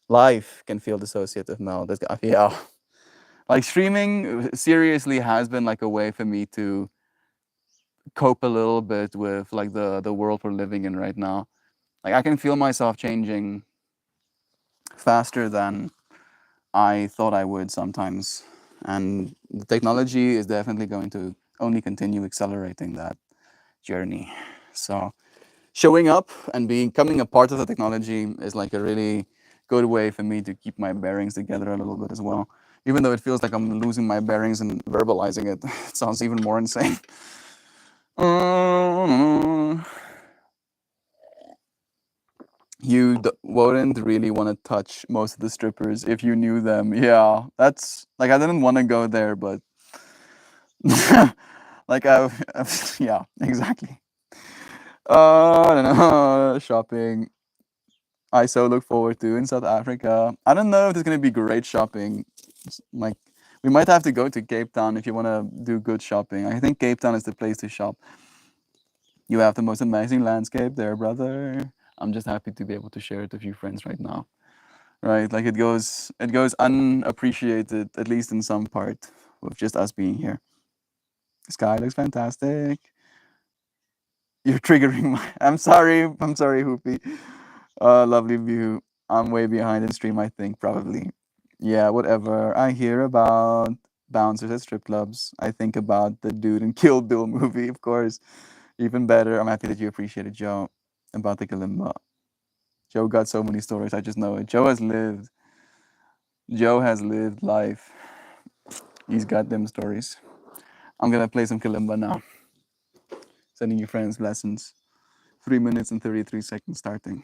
Life can feel dissociative melt. Yeah. Like streaming seriously has been like a way for me to cope a little bit with like the world we're living in right now. Like I can feel myself changing faster than I thought I would sometimes. And the technology is definitely going to only continue accelerating that journey. So showing up and becoming a part of the technology is like a really good way for me to keep my bearings together a little bit as well. Even though it feels like I'm losing my bearings and verbalizing it, it sounds even more insane. Wouldn't really want to touch most of the strippers if you knew them. Yeah, that's like I didn't want to go there, but like yeah, exactly. I don't know. Shopping. I so look forward to in South Africa. I don't know if there's gonna be great shopping. Like we might have to go to Cape Town if you want to do good shopping. I think Cape Town is the place to shop. You have the most amazing landscape there, brother. I'm just happy to be able to share it with you friends right now. Right, like it goes unappreciated, at least in some part, with just us being here. Sky looks fantastic. You're triggering my. I'm sorry, Hoopy. Lovely view. I'm way behind in stream, I think, probably. Yeah, whatever. I hear about bouncers at strip clubs. I think about the dude in Kill Bill movie, of course. Even better. I'm happy that you appreciated Joe about the Kalimba. Joe got so many stories. I just know it. Joe has lived. Joe has lived life. He's got them stories. I'm gonna play some Kalimba now. Sending you friends lessons. 3 minutes and 33 seconds starting.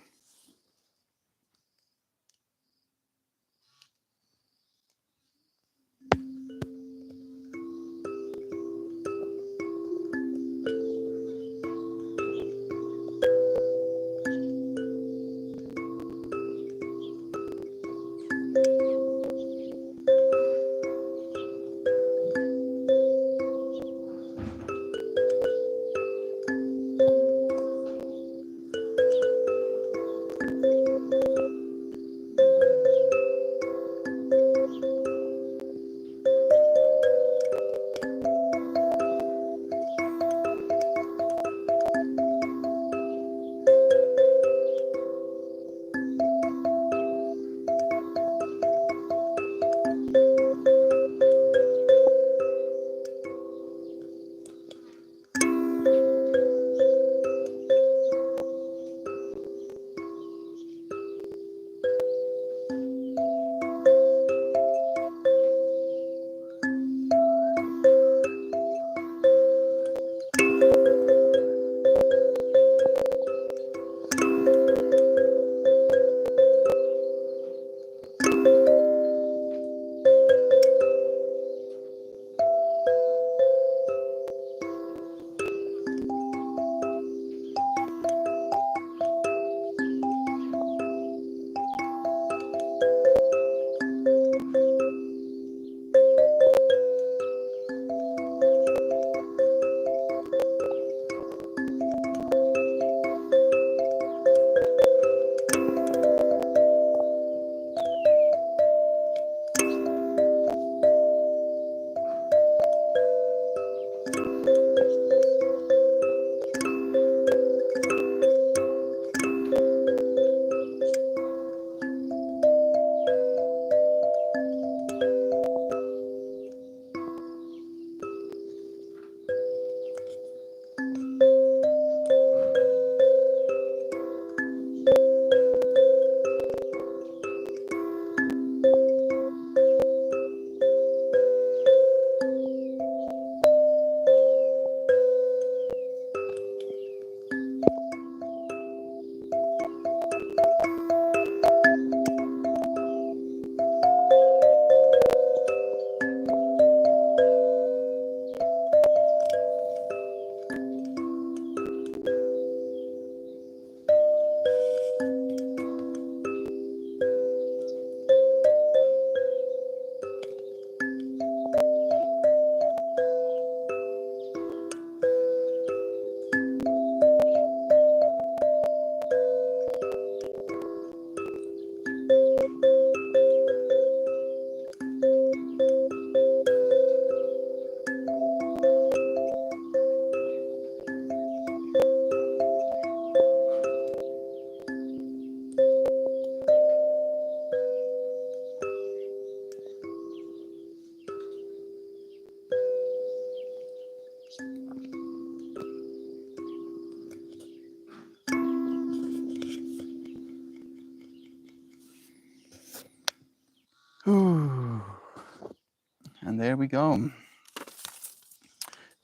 there we go.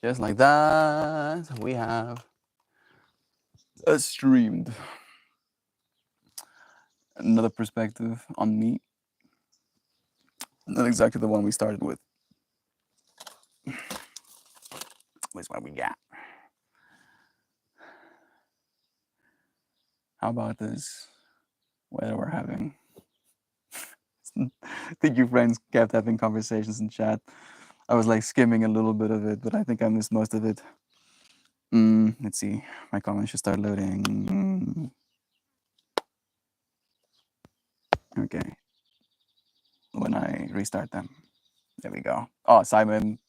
Just like that, we have streamed another perspective on me. Not exactly the one we started with. What's what we got? How about this weather we're having? I think you friends kept having conversations in chat. I was like skimming a little bit of it, but I think I missed most of it. Let's see. My comments should start loading. Okay. When I restart them. There we go. Oh, Simon,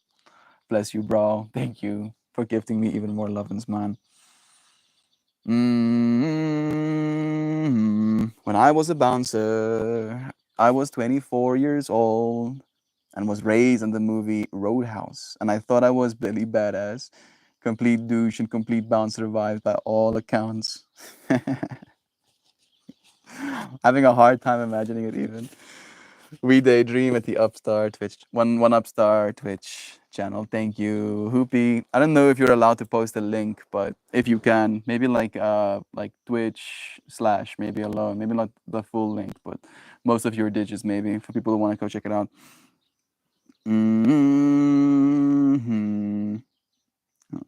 bless you, bro. Thank you for gifting me even more lovin's, man. When I was a bouncer, I was 24 years old and was raised in the movie Roadhouse. And I thought I was Billy Badass, complete douche and complete bouncer vibes by all accounts. Having a hard time imagining it even. We daydream at the Upstart Twitch one Upstart Twitch channel. Thank you, Hoopy. I don't know if you're allowed to post a link, but if you can, maybe like Twitch / maybe alone, maybe not the full link, but most of your digits maybe for people who want to go check it out.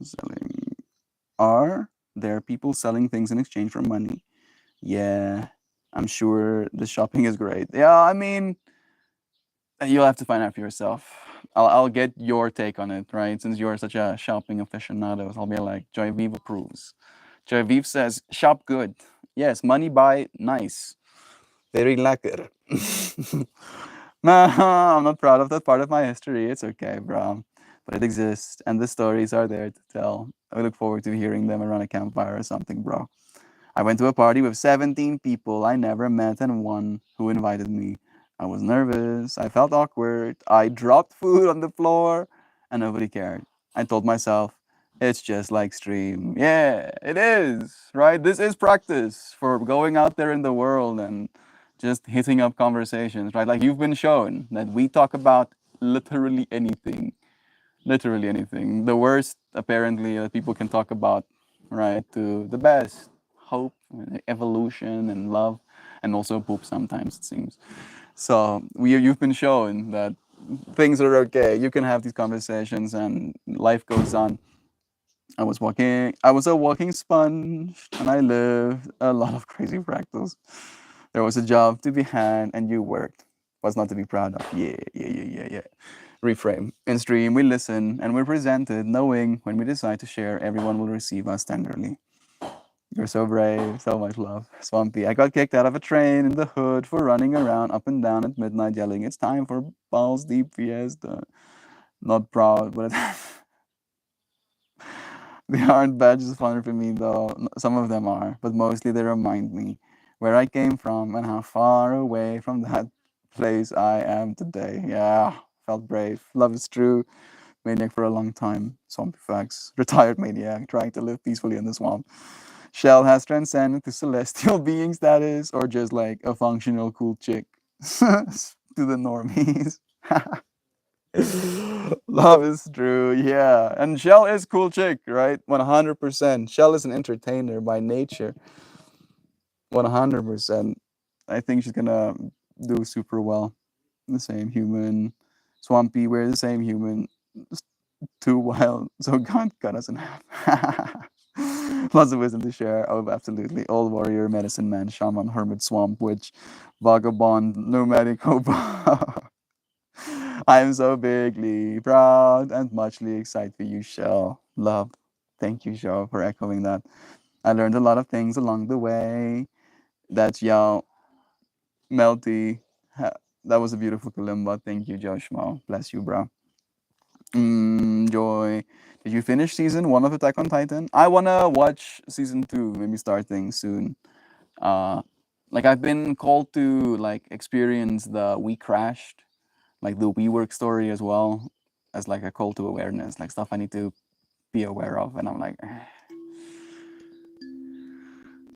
Selling. Are there people selling things in exchange for money? Yeah, I'm sure the shopping is great. Yeah, I mean, you'll have to find out for yourself. I'll get your take on it, right? Since you're such a shopping aficionado, I'll be like, Joy Vive approves. Joy Vive says, shop good. Yes, money buy nice. Very lekker. Nah, I'm not proud of that part of my history. It's okay, bro. But it exists, and the stories are there to tell. I look forward to hearing them around a campfire or something, bro. I went to a party with 17 people I never met and one who invited me. I was nervous. I felt awkward. I dropped food on the floor and nobody cared. I told myself, it's just like stream. Yeah, it is, right? This is practice for going out there in the world and just hitting up conversations, right? Like you've been shown that we talk about literally anything. Literally anything. The worst, apparently, that people can talk about, right? To the best. Hope, evolution, and love, and also poop sometimes, it seems. So you've been shown that things are okay. You can have these conversations, and life goes on. I was a walking sponge, and I lived a lot of crazy fractals. There was a job to be had, and you worked. Was not to be proud of. Yeah. Reframe. In stream, we listen, and we're presented, knowing when we decide to share, everyone will receive us tenderly. You're so brave. So much love. Swampy. I got kicked out of a train in the hood for running around up and down at midnight yelling, it's time for balls deep fiesta. Not proud, but they aren't badges of honor for me though. Some of them are, but mostly they remind me where I came from and how far away from that place I am today. Yeah, felt brave. Love is true. Maniac for a long time. Swampy facts. Retired maniac trying to live peacefully in the swamp. Shell has transcended to celestial being status or just like a functional cool chick to the normies. Love is true, yeah. And Shell is cool chick, right? 100%. Shell is an entertainer by nature. 100%. I think she's gonna do super well. The same human. Swampy, we're the same human. Just too wild. So God cut us in half. Lots of wisdom to share. Oh, absolutely. Old warrior, medicine man, shaman, hermit, swamp witch, vagabond, nomadic hobo. I am so bigly proud and muchly excited for you, Shell. Love. Thank you, Shell, for echoing that. I learned a lot of things along the way. That's y'all. Melty. That was a beautiful kalimba. Thank you, Joshua. Bless you, bro. Joy. Did you finish season 1 of Attack on Titan? I wanna watch season 2, maybe starting soon. Like I've been called to like experience the We Crashed, like the WeWork story as well, as like a call to awareness, like stuff I need to be aware of, and I'm like,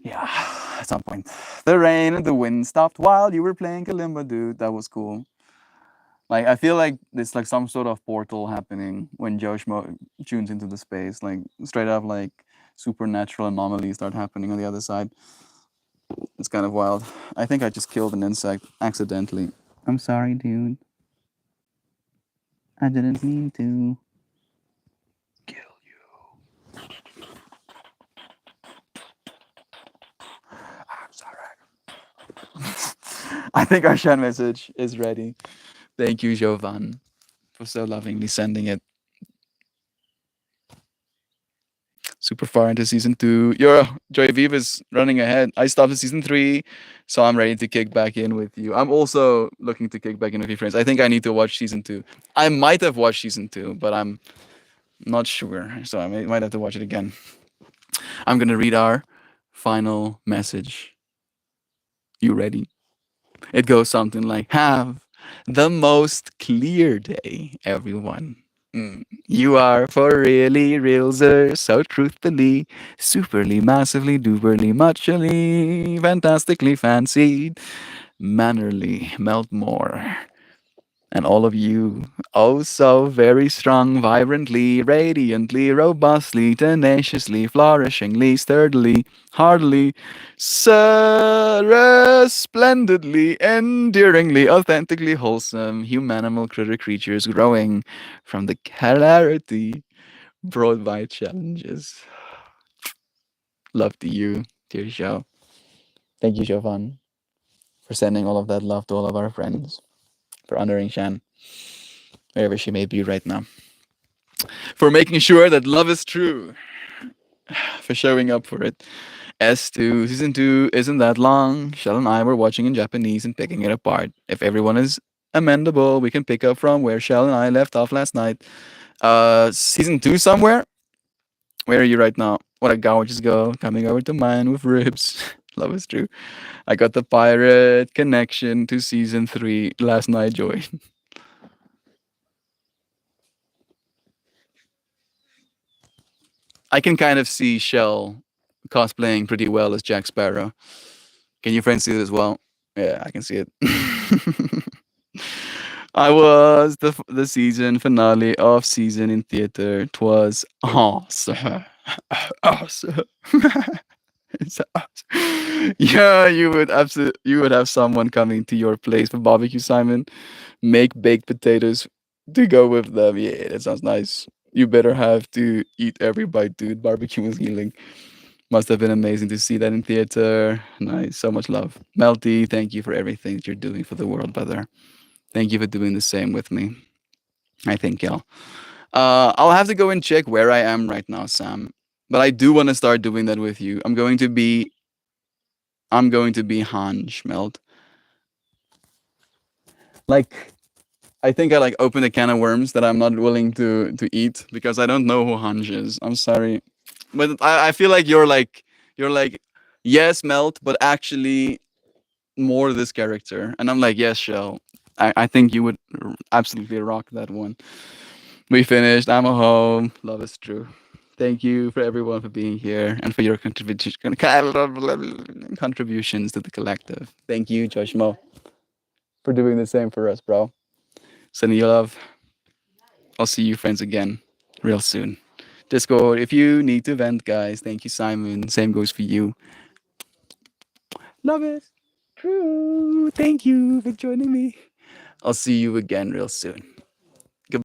yeah, at some point. The rain and the wind stopped while you were playing Kalimba, dude. That was cool. Like I feel like there's like some sort of portal happening when Joshmo tunes into the space. Like straight up like supernatural anomalies start happening on the other side. It's kind of wild. I think I just killed an insect accidentally. I'm sorry, dude. I didn't mean to kill you. I'm sorry. I think our Shan message is ready. Thank you, Jovan, for so lovingly sending it super far into season 2. Yo, Joy Viv is running ahead. I stopped at season 3, so I'm ready to kick back in with you. I'm also looking to kick back in with you, friends. I think I need to watch season 2. I might have watched season 2, but I'm not sure, so I might have to watch it again. I'm gonna read our final message. You ready? It goes something like, "Have the most clear day, everyone. You are for really realzer, so truthfully, superly, massively, duperly, muchly, fantastically fancied, mannerly, melt more. And all of you, oh so very strong, vibrantly, radiantly, robustly, tenaciously, flourishingly, sturdily, heartily, splendidly, endearingly, authentically wholesome, humanimal critter creatures growing from the clarity brought by challenges. Love to you, dear Xiao. Thank you, Jovan, for sending all of that love to all of our friends, for honoring Shan, wherever she may be right now, for making sure that love is true, for showing up for it. S2 season 2 isn't that long. Shell and I were watching in Japanese and picking it apart. If everyone is amendable, we can pick up from where Shell and I left off last night. Season 2 somewhere? Where are you right now? What a gorgeous girl coming over to mine with ribs. Love is true. I got the pirate connection to season 3 last night, Joy. I can kind of see Shell cosplaying pretty well as Jack Sparrow. Can your friends see it as well? Yeah, I can see it. I was the season finale of season in theater. Twas awesome. Awesome. It's awesome. Yeah, you would have someone coming to your place for barbecue, Simon. Make baked potatoes to go with them. Yeah, that sounds nice. You better have to eat every bite, dude. Barbecue is healing. Must have been amazing to see that in theater. Nice. So much love. Melty, thank you for everything that you're doing for the world, brother. Thank you for doing the same with me. I think, y'all. I'll have to go and check where I am right now, Sam. But I do want to start doing that with you. I'm going to be Hanj, Melt. Like I think I like opened a can of worms that I'm not willing to eat because I don't know who Hanj is. I'm sorry. But I feel like you're like yes, Melt, but actually more this character. And I'm like, yes, Shell. I think you would absolutely rock that one. We finished. I'm a home. Love is true. Thank you for everyone for being here and for your contributions to the collective. Thank you, Josh Mo, for doing the same for us, bro. Sending you love. I'll see you friends again real soon. Discord, if you need to vent, guys. Thank you, Simon. Same goes for you. Love it. True. Thank you for joining me. I'll see you again real soon.